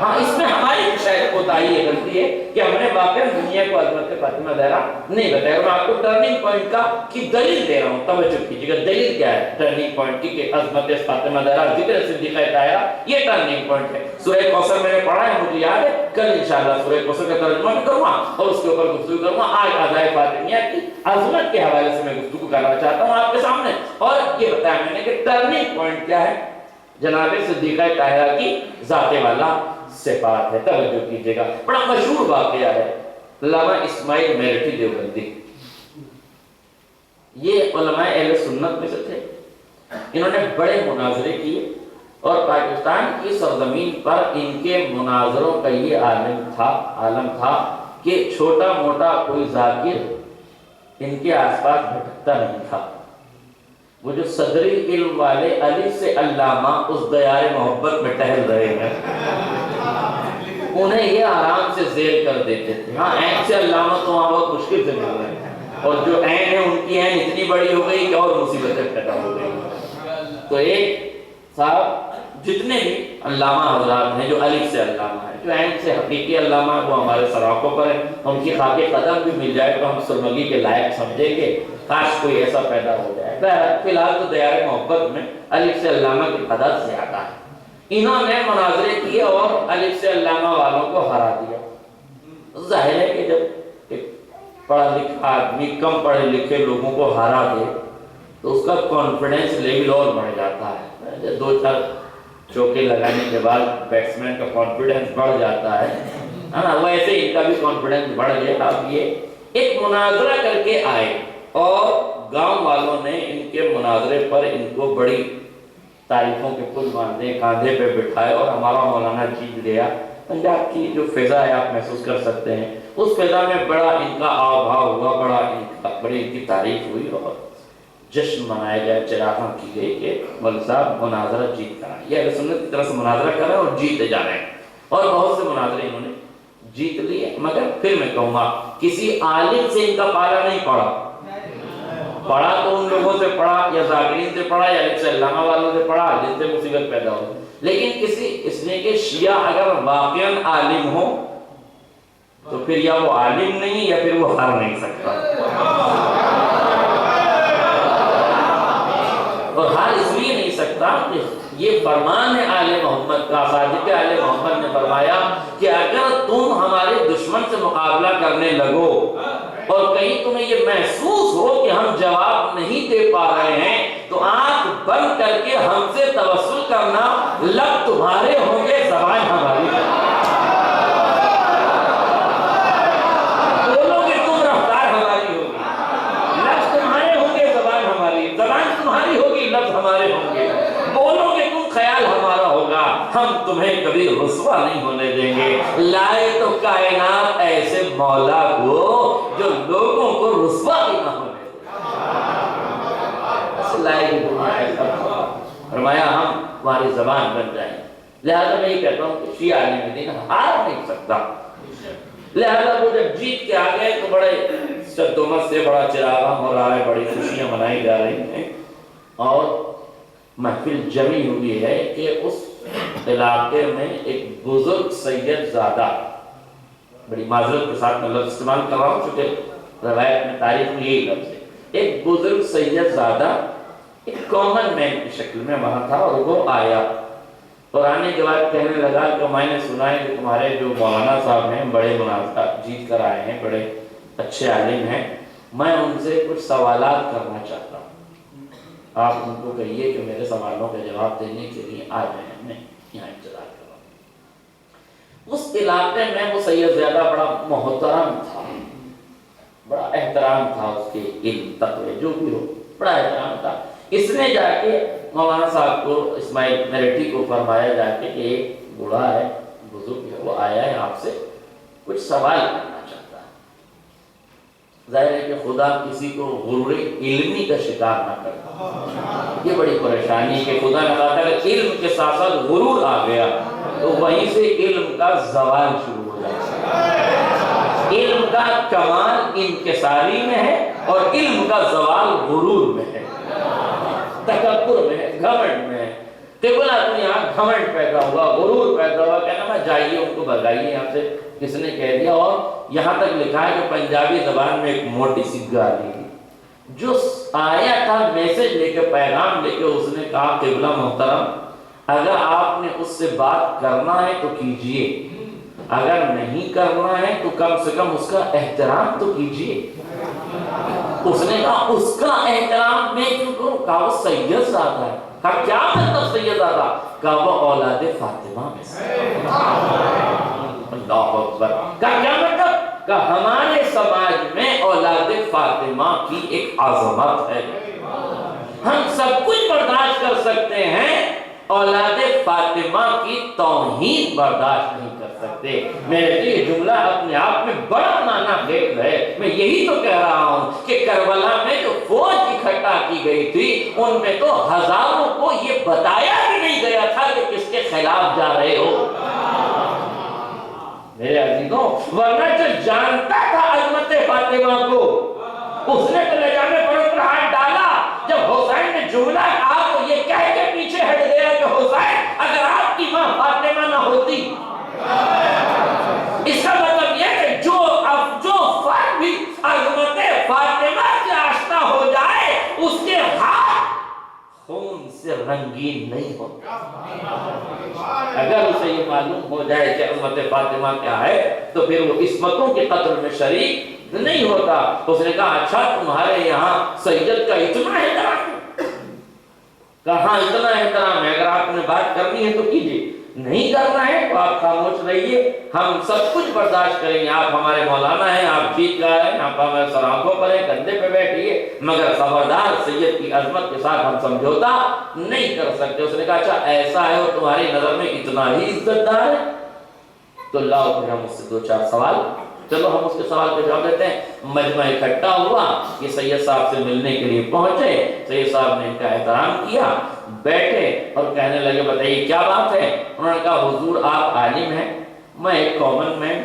ہاں اس میں ہماری شاید کوتاہی یہ غلطی ہے کہ ہم نے واقعی دنیا کو عظمت فاطمہ زہرا نہیں بتایا۔ میں آپ کو ٹرننگ پوائنٹ کا کی دلیل دے رہا ہوں، توجہ کیجیے گا دلیل کیا ہے ٹرننگ پوائنٹ کی کہ عظمت فاطمہ زہرا ذکر صدیقہ طاہرہ یہ ٹرننگ پوائنٹ ہے۔ سورہ کوثر میں نے پڑھا ہے، مجھے یاد ہے، کل انشاءاللہ سورہ کوثر کا ترجمہ بھی کروں گا اور اس کے اوپر گفتگو کروں گا۔ آج عزائے فاطمیہ کی عظمت کے حوالے سے میں گفتگو کرنا چاہتا ہوں آپ کے سامنے، اور یہ بتایا میں نے کہ ٹرننگ پوائنٹ کیا ہے، جناب صدیقہ طاہرہ کی ذات والا صفات ہے۔ توجہ کیجیے گا، بڑا مشہور واقعہ ہے، علامہ اسماعیل میرٹھی دیوبندی، یہ علماء اہل سنت میں سے تھے، انہوں نے بڑے مناظرے کیے اور پاکستان کی سرزمین پر ان کے مناظروں کا یہ عالم تھا کہ چھوٹا موٹا کوئی ذاکر ان کے آس پاس بھٹکتا نہیں تھا۔ وہ جو صدری علم والے علی سے علامہ اس دیار محبت میں ٹہل رہے ہیں انہیں یہ آرام سے زیر کر دیتے تھے. ہاں عین سے علامہ تو وہاں بہت مشکل سے مل رہے ہیں, اور جو عین ہے ان کی عین اتنی بڑی ہو گئی کہ اور مصیبتیں پیدا ہو گئی. تو ایک صاحب جتنے بھی علامہ حضرات ہیں جو الف سے علامہ ہیں, جو عین سے حقیقی علامہ ہیں, وہ ہمارے سراغوں پر ہیں. ان کی خاک قدم بھی مل جائے تو ہم سرمگی کے لائق سمجھیں گے, کاش کوئی ایسا پیدا ہو جائے. فی الحال تو دیار محبت میں الف سے علامہ کی تعداد زیادہ ہے. انہوں نے مناظرے کیے اور الف سے علامہ والوں کو ہرا دیا. ظاہر ہے کہ جب پڑھا لکھا آدمی کم پڑھے لکھے لوگوں کو ہرا دے تو اس کا کانفیڈنس لیول اور بڑھ جاتا ہے. 2-4 چوکے لگانے کے بعد بیٹسمین کا کانفیڈنس بڑھ جاتا ہے نا, ویسے ان کا بھی کانفیڈنس بڑھ گیا. اب یہ ایک مناظرہ کر کے آئے اور گاؤں والوں نے ان کے مناظرے پر ان کو بڑی تعریفوں کے پل باندھے, کاندھے پہ بٹھائے اور ہمارا مولانا جیت گیا. پنجاب کی جو فضا ہے آپ محسوس کر سکتے ہیں, اس فضا میں بڑا ان کا آو بھاؤ ہوا, بڑی ان کی تعریف ہوئی اور جشن منایا گیا, چراغاں کی گئی کہ مولوی صاحب مناظرہ جیت کر آئے. یہ اہل سنت کی طرف سے مناظرہ کر رہے ہیں اور جیتے جا رہے ہیں, اور بہت سے مناظرے انہوں نے جیت لیے. مگر پھر میں کہوں گا کسی عالم سے ان کا پالا نہیں پڑا. پڑھا تو ان لوگوں سے پڑھا, یا ذاکرین سے پڑھا, یا ایک سے علامہ والوں سے پڑھا جن سے مصیبت پیدا ہو. لیکن کسی اس نے کہ شیعہ اگر واقعاً عالم ہو تو پھر یا وہ عالم نہیں یا پھر وہ ہر نہیں سکتا. اور ہر اس لیے نہیں سکتا کہ یہ فرمان ہے آل محمد کا. صادق آل محمد نے فرمایا کہ اگر تم ہمارے دشمن سے مقابلہ کرنے لگو اور کہیں تمہیں یہ محسوس ہو کہ ہم جواب نہیں دے پا رہے ہیں تو آنکھ بند کر کے ہم سے توسل کرنا. لب تمہارے ہوں گے, زبان ہماری. بولو گے تم, رفتار ہماری ہوگی. لفظ تمہارے ہوں گے, زبان ہماری. زبان تمہاری ہوگی, لفظ ہمارے ہوں گے. بولو گے تم, خیال ہمارا ہوگا. ہم تمہیں کبھی رسوا نہیں ہونے دیں گے. لائے تو کائنات ایسے مولا کو جو لوگوں کو رسوا بھی نہ ہونے دے. فرمایا ہم تمہاری زبان بن جائیں. لہذا میں یہ کہتا ہوں کہ شیعہ عالم دین ہار نہیں سکتا. لہذا وہ جب جیت کے آ گئے تو بڑے شدومت سے بڑا چراغاں ہو رہا ہے, بڑی خوشیاں منائی جا رہی ہیں, اور محفل جمی ہوئی ہے کہ اس علاقے میں ایک بزرگ سید زادہ, بڑی معذرت کے ساتھ میں لفظ استعمال کر رہا ہوں چونکہ روایت میں تاریخ میں یہی لفظ ہے, ایک بزرگ سید زادہ ایک کامن مین کی شکل میں وہاں تھا. اور وہ آیا اور آنے کے بعد کہنے لگا کہ میں نے سنا ہے کہ تمہارے جو مولانا صاحب ہیں بڑے مناظرہ جیت کر آئے ہیں, بڑے اچھے عالم ہیں, میں ان سے کچھ سوالات کرنا چاہتا ہوں. آپ ان کو کہیے کہ میرے سوالوں کا جواب دینے کے لیے آ جائیں, میں یہاں انتظار کر رہا ہوں. اس علاقے میں وہ سید زیادہ بڑا محترم تھا, بڑا احترام تھا اس کے علم تقوی جو بھی ہو, بڑا احترام تھا. اس نے جا کے مولانا صاحب کو, اسماعیل میرٹھی کو فرمایا جا کے کہ ایک بوڑھا ہے, بزرگ ہے, وہ آیا ہے آپ سے کچھ سوال کرنا چاہتا ہے. ظاہر ہے کہ خدا کسی کو غرور علمی کا شکار نہ کرے. یہ بڑی پریشانی کہ خدا نے کہا تھا کہ علم کے ساتھ ساتھ غرور آ گیا تو وہیں سے علم کا زوال شروع ہو جاتا ہے. علم کا کمال انکساری میں ہے اور علم کا زوال غرور میں ہے, تکبر میں ہے, گھمنڈ میں ہے. بولا تو یہاں گھمنڈ پیدا ہوا, غرور پیدا ہوا, کہنا میں جائیے ان کو بھگائیے یہاں سے, کس نے کہہ دیا. اور یہاں تک لکھا ہے کہ پنجابی زبان میں ایک موٹی سی گالی تھی. جو آیا تھا میسج لے کے, پیغام لے کے, اس نے کہا قبلہ محترم اگر آپ نے اس سے بات کرنا ہے تو کیجئے, اگر نہیں کرنا ہے تو کم سے کم اس کا احترام تو کیجئے. اس نے کہا اس کا احترام میں کیوں کروں؟ کہا وہ سید زادہ ہے. کہا کیا مطلب سید زادہ؟ کہا وہ اولاد فاطمہ میں سے. اللہ اکبر. کہا کیا مطلب؟ کہا ہمارے سماج میں اولاد فاطمہ کی ایک عظمت ہے, ہم سب کچھ برداشت کر سکتے ہیں, اولاد فاطمہ کی توہین برداشت نہیں کر سکتے. میرے لیے جملہ اپنے آپ میں بڑا معنی خیز ہے. میں یہی تو کہہ رہا ہوں کہ کربلا میں جو فوج اکٹھا کی گئی تھی ان میں تو ہزاروں کو یہ بتایا بھی نہیں گیا تھا کہ کس کے خلاف جا رہے ہو. میرے عزیزوں، ورنہ جو جانتا تھا عظمت فاطمہ کو، اس نے تو لے جانے پر ہاتھ ڈالا۔ جب حسین نے جملہ کہا تو یہ کہہ کے پیچھے ہٹ گیا کہ حسین اگر آپ کی ماں فاطمہ نہ ہوتی، اس کا مطلب یہ کہ جو فرد بھی عظمت فاطمہ سے آشنا ہو جائے اس کے ہاتھ خون سے رنگین نہیں ہوتا۔ اگر اسے یہ معلوم ہو جائے کہ عظمت فاطمہ کیا ہے تو پھر وہ عصمتوں کے قتل میں شریک نہیں ہوتا۔ اس نے کہا اچھا تمہارے یہاں سید کا اتنا احترام ہے؟ کہاں اتنا احترام ہے؟ اگر آپ نے بات کرنی ہے تو کیجیے، نہیں کرنا ہے تو آپ خاموش رہیے، ہم سب کچھ برداشت کریں گے۔ آپ ہمارے مولانا ہیں، آپ جیت گئے ہیں، آپ ہمارے سراخوں پر ہیں، کندھے پہ بیٹھیے، مگر خبردار سید کی عظمت کے ساتھ ہم سمجھوتا نہیں کر سکتے۔ اس نے کہا اچھا ایسا ہے اور تمہاری نظر میں اتنا ہی عزت دار ہے تو لاؤ پھر ہم اس سے 2-4 سوال، چلو ہم اس کے سوال کے جواب دیتے ہیں۔ مجمع اکٹھا ہوا، یہ سید صاحب سے ملنے کے لیے پہنچے، سید صاحب نے ان کا احترام کیا، بیٹھے اور کہنے لگے بتائیے کیا بات ہے؟ انہوں نے کہا حضور آپ عالم ہیں، میں ایک کامن مین،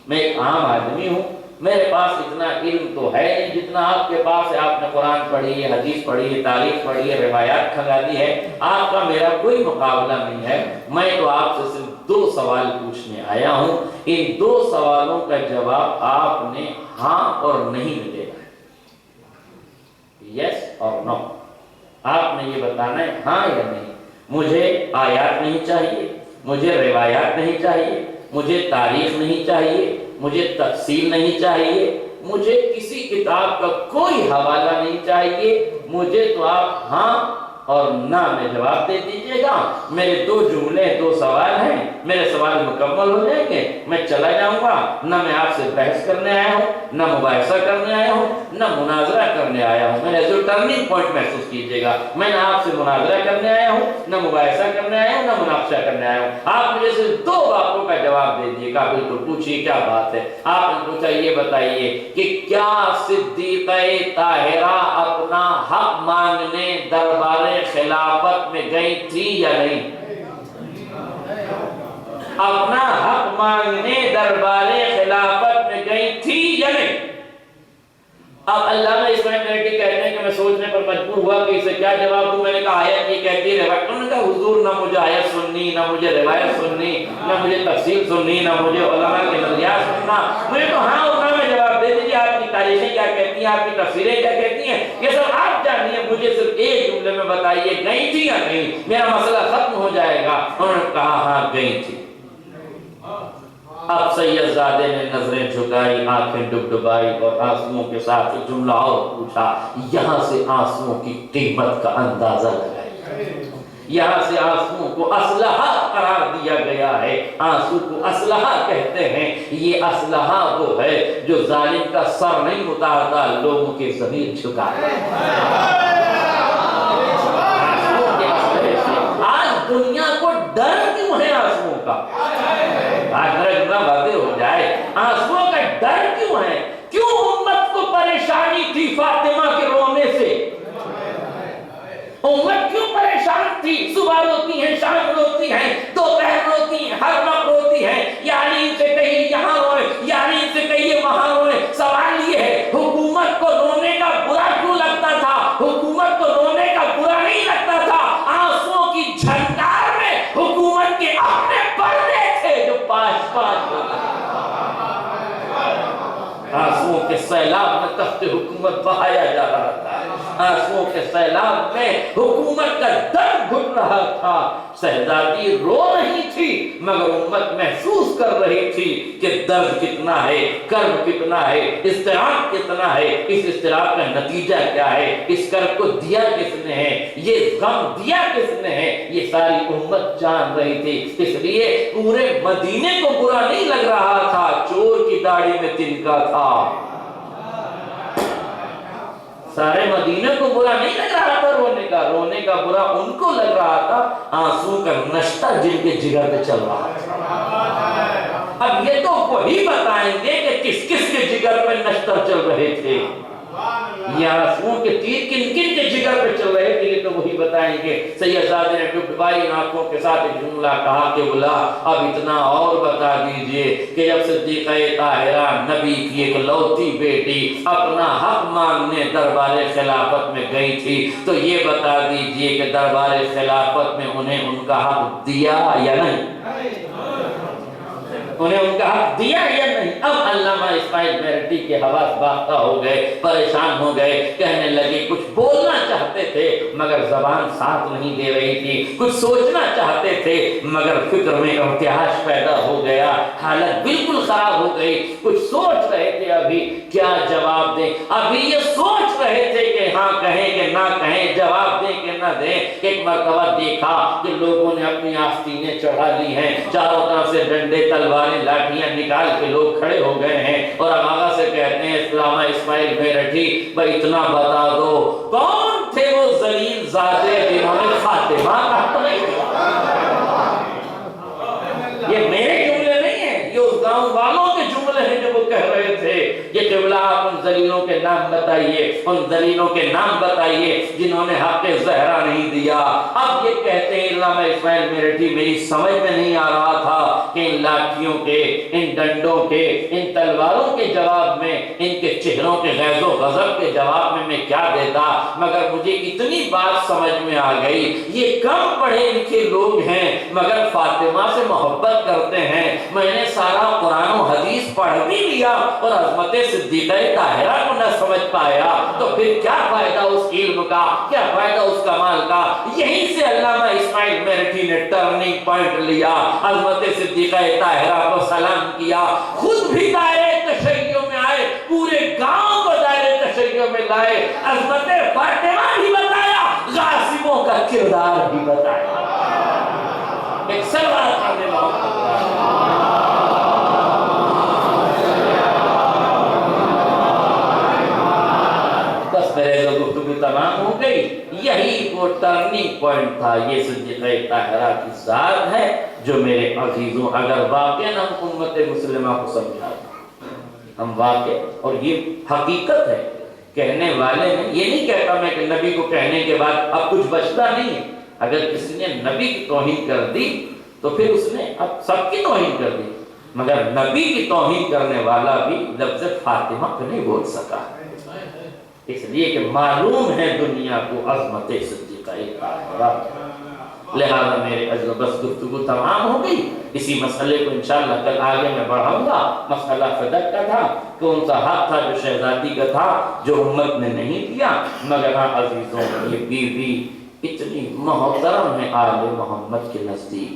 میں ایک عام آدمی ہوں، میرے پاس اتنا علم تو ہے نہیں جتنا آپ کے پاس ہے۔ آپ نے قرآن پڑھی ہے، حدیث پڑھی ہے، تاریخ پڑھی ہے، روایات کھنگالی ہے، آپ کا میرا کوئی مقابلہ نہیں ہے۔ میں تو آپ سے صرف 2 سوال پوچھنے آیا ہوں، ان 2 سوالوں کا جواب آپ نے ہاں اور نہیں میں دینا ہے، یس اور نو۔ آپ نے یہ بتانا ہے ہاں یا نہیں۔ مجھے آیات نہیں چاہیے، مجھے روایات نہیں چاہیے، مجھے تاریخ نہیں چاہیے، مجھے تفصیل نہیں چاہیے، مجھے کسی کتاب کا کوئی حوالہ نہیں چاہیے، مجھے تو آپ ہاں اور نہ میں جواب دے دیجئے گا۔ میرے 2 جملے 2 سوال ہیں، میرے سوال مکمل ہو جائیں گے، میں چلا جاؤں گا۔ نہ میں آپ سے بحث کرنے آیا ہوں، نہ مباحثہ کرنے آیا ہوں، نہ مناظرہ کرنے آیا ہوں۔ میں جو ٹرننگ پوائنٹ محسوس کیجئے گا، میں نہ آپ سے مناظرہ کرنے آیا ہوں، نہ مباحثہ کرنے آیا ہوں، نہ مناقشہ کرنے آیا ہوں۔ آپ مجھے صرف 2 باتوں کا جواب دے دیجئے گا۔ بالکل پوچھیے کیا بات ہے؟ آپ نے پوچھا یہ بتائیے کہ کیا صدیقہ طاہرہ اپنا حق مانگنے دربار خلافت میں گئی تھی یا نہیں؟ اپنا حق مانگنے دربار خلافت میں گئی تھی یا نہیں؟ اب علامہ اسماعیل ریڈی کہتے ہیں کہ میں سوچنے پر مجبور ہوا کہ اسے کیا جواب دوں۔ میں نے کہا آیت یہ کہتی ہے، روایت۔ انہوں نے کہا حضور نہ مجھے آیت سننی، نہ مجھے روایت سننی، نہ مجھے تفصیل سننی، نہ مجھے علماء کے نظریات سننا، مجھے تو ہاں اور نہ میں جواب دے دیجیے۔ آپ کی تاریخیں کیا کہتی ہیں، آپ کی تفسیریں کیا کہتی ہیں، یہ سب آپ جانیے، مجھے صرف ایک جملے میں بتائیے گئی تھی یا نہیں، میرا مسئلہ ختم ہو جائے گا۔ انہوں نے کہا ہاں گئی تھی۔ اب سید زادے نے نظریں جھکائی، آنکھیں ڈبڈبائی اور آنسوؤں کے ساتھ ایک جملہ اور پوچھا، یہاں سے آنسوؤں کی قیمت کا اندازہ لگائیے۔ یہاں سے آنسوؤں کو اسلحہ قرار دیا گیا ہے۔ آنسو کو اسلحہ کہتے ہیں۔ یہ اسلحہ وہ ہے جو ظالم کا سر نہیں اتارتا، لوگوں کی ضمیر جھکاتا ہے۔ آج دنیا کو ڈر کیوں ہے آنسوؤں کا؟ آج میرا جملہ واضح ہو جائے، آنسوؤں کا ڈر کیوں ہے؟ کیوں امت کو پریشانی تھی فاطمہ کے رونے سے؟ امت کیوں پریشان تھی؟ صبح روتی ہیں، شام روتی ہیں، دوپہر روتی ہیں، ہر وقت روتی ہیں، یعنی ان سے کہیں یہاں روئے، یعنی ان سے کہیں وہاں روئے۔ سوال یہ ہے حکومت کو رونے کا برا کیوں لگتا تھا؟ حکومت کو رونے کا برا نہیں لگتا تھا، آنسوؤں کی جھنکار میں حکومت کے اپنے پردے تھے جو پاش پاش ہوتے تھے۔ آنسوؤں کے سیلاب میں تخت حکومت بہایا جا رہا تھا، آنسوؤں کے سیلاب میں حکومت کا درد گھٹ رہا تھا۔ شہزادی رو رہی تھی مگر امت محسوس کر رہی تھی کہ درد کتنا ہے، کرب کتنا ہے، اضطراب کتنا ہے، اس اضطراب کا نتیجہ کیا ہے، اس کرب کو دیا کس نے ہے، یہ غم دیا کس نے ہے، یہ ساری امت جان رہی تھی۔ اس لیے پورے مدینے کو برا نہیں لگ رہا تھا، چور کی داڑھی میں تنکا تھا۔ سارے مدینے کو برا نہیں لگ رہا تھا رونے کا برا ان کو لگ رہا تھا، آنسو کا نشتہ جن کے جگر پہ چل رہا تھا۔ اب یہ تو وہی بتائیں گے کہ کس کس کے جگر پہ نشتہ چل رہے تھے، یہ آنسوؤں کے تیر کن کن کے جگر دیگر پہ چل رہے تھے تو وہی بتائیں گے۔ سیدزادے نے ڈبائی آنکھوں کے ساتھ ایک جملہ کہا کہ بلا اب اتنا اور بتا دیجئے کہ جب صدیقہ طاہرہ نبی کی ایک لوتی بیٹی اپنا حق مانگنے دربار خلافت میں گئی تھی تو یہ بتا دیجئے کہ دربار خلافت میں انہیں ان کا حق دیا یا نہیں؟ انہیں ان کا حق دیا یا نہیں؟ اب علامہ اسماعیل میرٹھی کے حواس باختہ ہو گئے، پریشان ہو گئے، کہنے لگے کچھ بولنا چاہتے تھے مگر زبان ساتھ نہیں دے رہی تھی، کچھ سوچنا چاہتے تھے مگر فکر میں ارتعاش پیدا ہو گیا، حالت بالکل خراب ہو گئی۔ کچھ سوچ رہے تھے ابھی کیا جواب دیں، ابھی یہ سوچ رہے تھے کہ ہاں کہیں کہ نہ کہیں، جواب دیں کہ نہ دیں۔ ایک مرتبہ دیکھا کہ لوگوں نے اپنی آستینیں چڑھا لی ہیں، چاروں طرف سے ڈنڈے تلواریں لاٹھیاں نکال کے لوگ کھڑے ہو گئے ہیں، اور اب آقا سے کہتے ہیں علامہ اسماعیل میرٹھی بھائی اتنا بتا دو کون تھے وہ ذلیل زادے جنہوں نے فاطمہ کا حق نہیں دیا؟ یہ میرے جملے نہیں ہیں، یہ اس گاؤں والوں کے جملے ہیں جو وہ کہہ رہے تھے۔ یہ قبلہ آپ ان ذلیلوں کے نام بتائیے، ان ذلیلوں کے نام بتائیے جنہوں نے حق زہرا نہیں دیا۔ اب یہ کہتے ہیں علامہ اسماعیل میرٹھی میری سمجھ میں نہیں آ رہا تھا کہ ان لاٹھیوں کے، ان ڈنڈوں کے، ان تلواروں کے جواب میں، ان کے چہروں کے غیظ و غضب کے جواب میں میں کیا دیتا، مگر مجھے اتنی بات سمجھ میں آ گئی یہ کم پڑھے لکھے لوگ ہیں مگر فاطمہ سے محبت کرتے ہیں۔ میں نے سارا قرآن و حدیث پڑھ بھی لیا اور عظمت صدیقہ طاہرہ کو نہ سمجھ پایا تو پھر کیا فائدہ اس علم کا، کیا فائدہ اس کمال کا؟ یہیں سے علامہ اسماعیل میرٹھی نے ٹرننگ پوائنٹ لیا، عظمت صدیقہ طاہرہ کو سلام کیا، خود بھی دائرے تشیع میں آئے، پورے گاؤں کو دائرے تشیع میں لائے، عظمت فاطمہ بھی بتایا، غاصبوں کا کردار بھی بتایا۔ ایک سلوات پڑھنے محمد گفتگو تمام ہو گئی۔ یہی وہ ٹرننگ پوائنٹ تھا۔ یہ صدیقہ طاہرہ کی ذات ہے جو میرے عزیزوں اگر واقعاً ہم امت مسلمہ کو سمجھا دیں، ہم واقع، اور یہ حقیقت ہے، کہنے والے نے یہ نہیں کہتا میں کہ نبی کو کہنے کے بعد اب کچھ بچتا نہیں ہے۔ اگر کسی نے نبی کی توہین کر دی تو پھر اس نے اب سب کی توہین کر دی، مگر نبی کی توہین کرنے والا بھی لفظ فاطمہ کو نہیں بول سکا، اس لیے کہ معلوم ہے دنیا کو عظمت صدیقہ طاہرہ۔ لہذا میرے عزیزو بس گفتگو تمام ہو گئی۔ اسی مسئلے کو انشاءاللہ کل آگے میں بڑھاؤں گا۔ مسئلہ فدق کا تھا، کون سا حق تھا جو شہزادی کا تھا جو امت نے نہیں دیا، مگر ہاں عزیزوں یہ بیوی اتنی محترم ہے آل محمد کے نزدیک،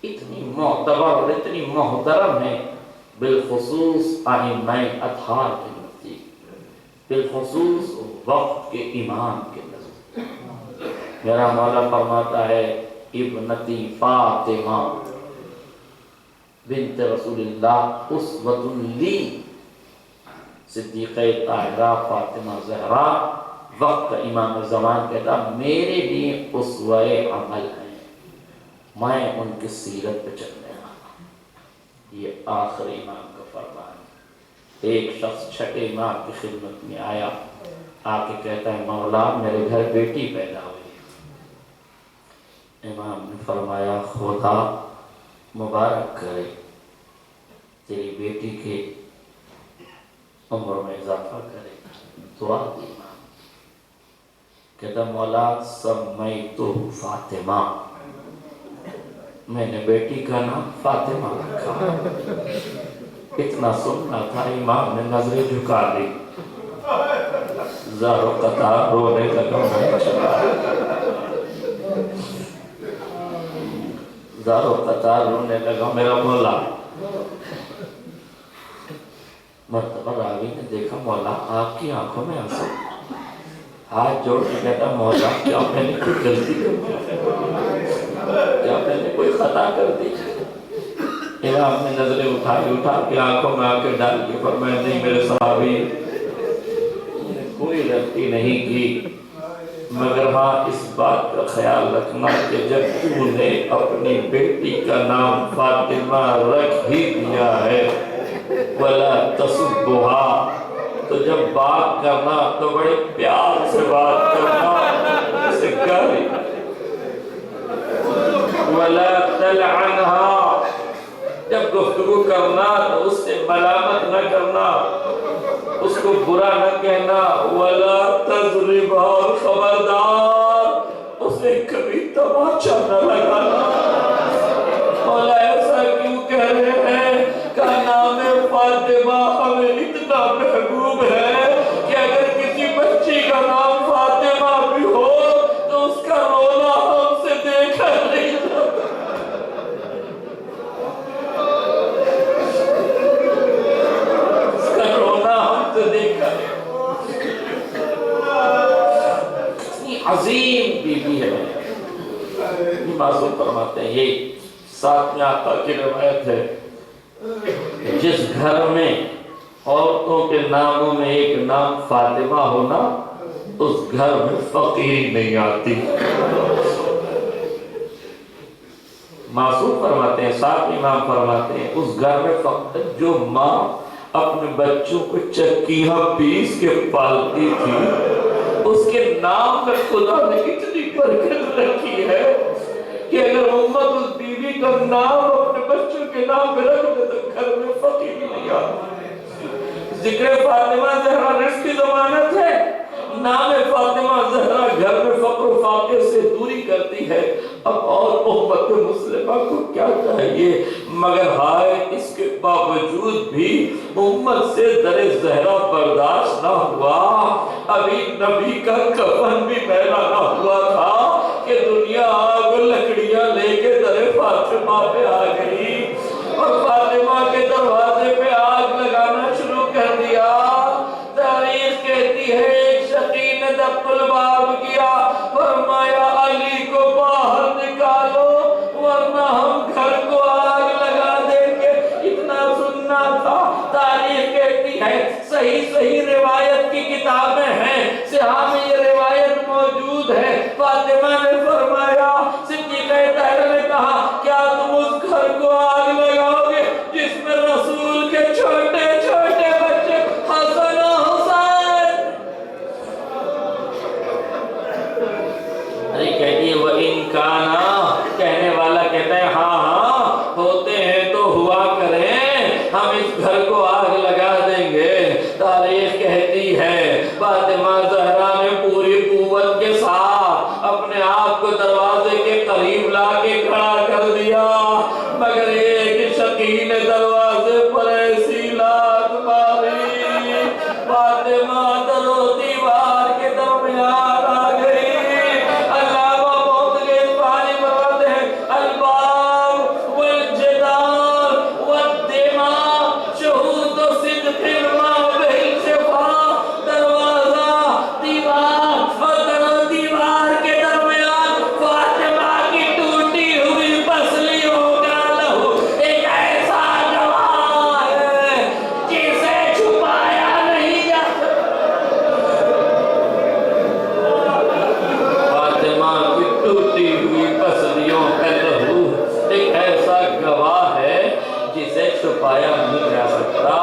اتنی معتبر اور اتنی محترم ہے بالخصوص ائمہ اطہار کے نزدیک، بالخصوص وقت کے امام کے نزدیک۔ میرا مولا فرماتا ہے ابنتی فاطمہ بنت رسول اللہ اسوۃ لی، صدیقہ طاہرہ فاطمہ زہرا وقت کا امام زمان کہتا میرے لیے اسوہ عمل ہے، میں ان کی سیرت پہ چلنے والا۔ یہ آخری امام کا فرمان۔ ایک شخص چھٹے امام کی خدمت میں آیا، آ کے کہتا ہے مولا میرے گھر بیٹی پیدا ہوئی۔ امام نے فرمایا خدا مبارک کرے، تیری بیٹی کے عمر میں اضافہ کرے، دعا دی۔ امام کہتا مولا سمیتہ فاطمہ، میں نے بیٹی کا نام فاطمہ رکھا۔ اتنا سننا تھا، امام نے نظریں جھکا دی، زار و قطار رونے لگا، زار و قطار رونے لگا میرا مولا۔ مرتبہ راوی نے دیکھا مولا آپ کی آنکھوں میں آنسو، ہاتھ جوڑ کے کہتا مولا کیا میں نے کوئی غلطی کر دی، کیا میں نے کوئی خطا کر دی؟ امام نے نظریں اٹھا کے آنکھوں میں آ کے ڈال کے فرمایا نہیں میرے صحابی، کوئی غلطی نہیں کی، مگر ہاں اس بات کا خیال رکھنا کہ جب تو نے اپنی بیٹی کا نام فاطمہ رکھ ہی دیا ہے وَلَا تَصُبُّهَا، تو جب بات کرنا تو بڑے پیار سے بات کرنا، اسے گالی وَلَا تَلْعَنْهَا، جب گفتگو کرنا تو اس سے ملامت نہ کرنا، اس کو برا نہ کہنا، وَلَا تَضْرِبْهَا، اور خبردار اسے کبھی تماچا نہ لگانا۔ مولا ایسا کیوں کہہ رہے ہیں کہ نام فاطمہ ہمیں اتنا محبوب ہے کہ اگر کسی بچی کا نام فاطمہ بھی ہو تو اس کا رونا ہم سے دیکھا نہیں جاتا۔ اس کا رونا ہم سے دیکھا نہیں۔ اتنی عظیم بیوی ہے۔ یہ معصوم فرماتے ہیں، یہ ساتویں آقا کی روایت ہے، جس گھر میں عورتوں کے ناموں میں ایک نام فاطمہ ہونا، اس گھر میں فقیری نہیں آتی۔ معصوم فرماتے ہیں، ساتھ امام فرماتے ہیں، اس گھر میں جو ماں اپنے بچوں کو چکیاں پیس کے پالتی تھی، اس کے نام میں خدا نے اتنی برکت رکھی ہے کہ اگر امت اس بیوی کا نام اپنے بچوں کے نام پہ رکھ دے تو گھر میں فقیری نہیں آتی۔ ذکر فاطمہ زہرا رزق کی ضمانت ہے، نام فاطمہ زہرا گھر میں فقر و فاقے سے دوری کرتی ہے۔ اب اور امت مسلمہ کو کیا چاہیے مگر ہائے اس کے باوجود بھی امت سے در زہرا برداشت نہ ہوا۔ ابھی نبی کا کفن بھی میلا نہ ہوا تھا کہ دنیا آگ لکڑیاں لے کے در فاطمہ پہ آ گئی اور فاطمہ کے دروازے پہ آگ لگانا شروع کر دیا۔ تاریخ کہتی ہے ایک شقی نے دق الباب کیا، فرمایا علی کو باہر نکالو ورنہ ہم گھر کو آگ لگا دیں گے۔ اتنا سننا تھا۔ تاریخ کہتی ہے، صحیح روایت کی کتابیں ہیں، سیاہ میں یہ روایت موجود ہے، فاطمہ نے فرمایا، صدیقہ طاہرہ نے کہا کیا تم اس گھر کو آگ لگاؤ گے جس میں رسول کے چھوٹے چھوٹے بچے حسن و حسین؟ ارے کہتی ہے وَإِن كَانَا، کہنے والا کہتا ہے ہاں ہوتے ہیں تو ہوا کریں، ہم اس گھر کو آگ لگا دیں گے۔ تاریخ کہتی ہے فاطمہ زہرا نے پوری قوت کے ساتھ اپنے آپ کو دروازے کے قریب لا کے کھڑا کر دیا، مگر ایک شقی نے دروازے پر ایسی لات ماری، فاطمہ در و دیوار کے درمیان آ گئی۔ علامہ موطلی اسفہانی فرماتے ہیں الباب والجدار والدماء شہود و صدق ما بالشفا، دروازہ دیوار اور در و دیوار کے درمیان فاطمہ کی ٹوٹی ہوئی پسلیوں کا لہو ایک ایسا گواہ ہے جسے چھپایا نہیں جا فاطمہ کی ٹوٹی ہوئی پسلیوں کا لہو ایک ایسا گواہ ہے جسے چھپایا نہیں جا سکتا۔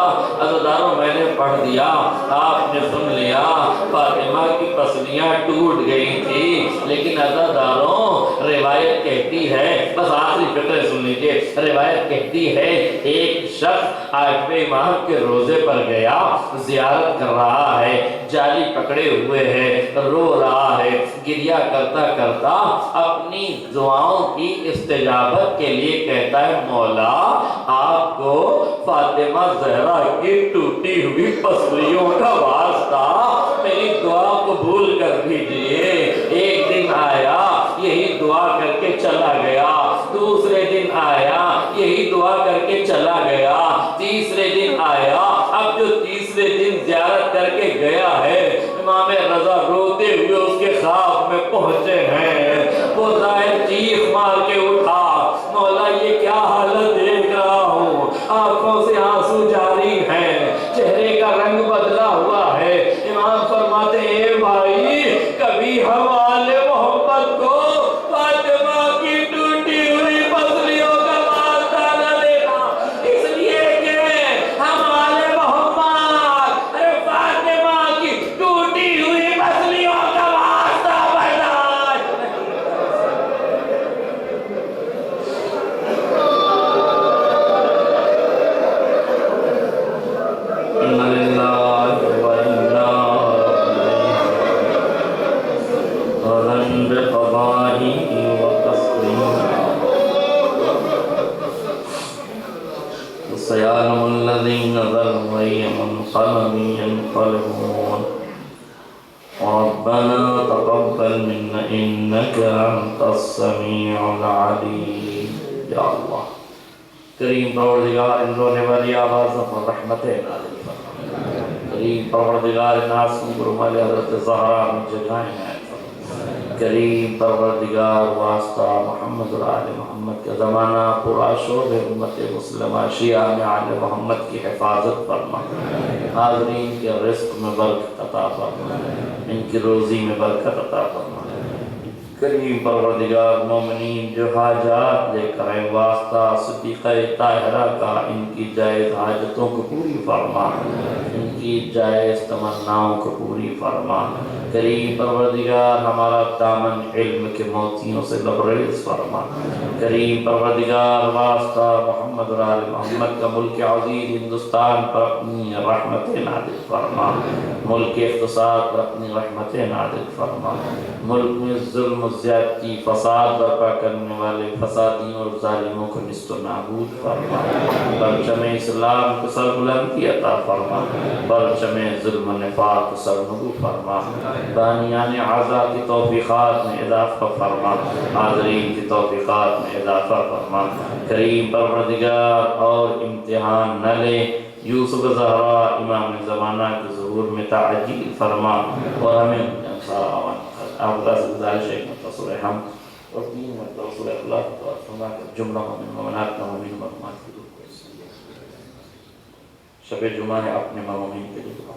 عزیزانو میں نے پڑھ دیا، آپ نے سن لیا، فاطمہ کی پسلیاں ٹوٹ گئی تھی، لیکن عزیزانو روایت کہتی ہے، بس آخری فقرے سن لیجئے، روایت کہتی ہے ایک شخص عاقب امام کے روزے پر گیا، زیارت کر رہا ہے، جالی پکڑے ہوئے ہے، رو رہا ہے، گریہ کرتا کرتا اپنی دعاؤں کی استجابت کے لیے کہتا ہے مولا آپ کو فاطمہ زہرا کی ٹوٹی ہوئی پسلیوں کا واسطہ میری دعا قبول کر دیجئے۔ ایک دن آیا یہی دعا کر کے چلا گیا، دوسرے دن آیا یہی دعا کر کے چلا گیا، تیسرے دن آیا، اب جو تیسرے دن زیارت کر کے گیا ہے امام رضا روتے ہوئے اس کے خواب میں پہنچے ہیں۔ وہ ظاہر چیخ مار کے اٹھا، مولا یہ کیا حالت دیکھ رہا ہوں، آنکھوں سے آنسو جاری ہیں، چہرے کا رنگ بدلا ہوا ہے۔ امام فرماتے ہیں اے بھائی کبھی حوالے محمد کو فاطمہ کی ٹوٹی ہوئی پسلیوں کا واسطہ نہ دینا، اس لیے کہ حوالے محمد ارے بقضائه وتسليما وسيعلم الذين ظلموا أي منقلب ينقلبون ربنا تقبل منا إنك أنت السميع العليم يا الله کریم پروردگار ان رونے والی آوازوں پر رحمتیں نازل فرما کریم پروردگار ان آنسوں کو رومال حضرت زہرا میں جگائیں ہیں کریم پروردگار واسطہ محمد اور آل محمد کا زمانہ پورا شعب امت مسلمہ شیعہ میں آل محمد کی حفاظت فرما حاضرین کے رزق میں برکت عطا فرما ان کی روزی میں برکت عطا فرما کریم پروردگار مومنین جو حاجات لے کر ہیں واسطہ صدیقہ طاہرہ کا ان کی جائز حاجتوں کو پوری فرما ان کی جائز تمناؤں کو پوری فرما کریم پروردگار ہمارا دامن علم کے موتیوں سے لبریز فرما کریم پروردگار واسطہ محمد اور آل محمد کا ملک عزیز ہندوستان پر اپنی رحمتیں نازل فرما ملک اقتصاد پر اپنی رحمتیں نازل فرما ملک میں ظلم زیادتی فساد برپا کرنے والے فسادیوں اور ظالموں کو نست و نابود فرما پرچم اسلام کو سربلندی عطا فرما پرچم ظلم و نفاق کو سرنگو فرما بانیان اعضاء کی توفیقات میں اضافہ فرما حاضرین کی توفیقات میں اضافہ فرما کریم پروردگار اور امتحان نہ لے یوسف زہرا امام زمانہ کے ظہور میں تعجیل فرما اور ہمیں آپ اللہ سے گزارش ہے کہ تصور ہم اور تین مرتبہ رسول اللہ کو فرما کر جملہ مومن مومنات کا مومن مرمات کی دعا شب جمعہ ہے اپنے مومن کے لیے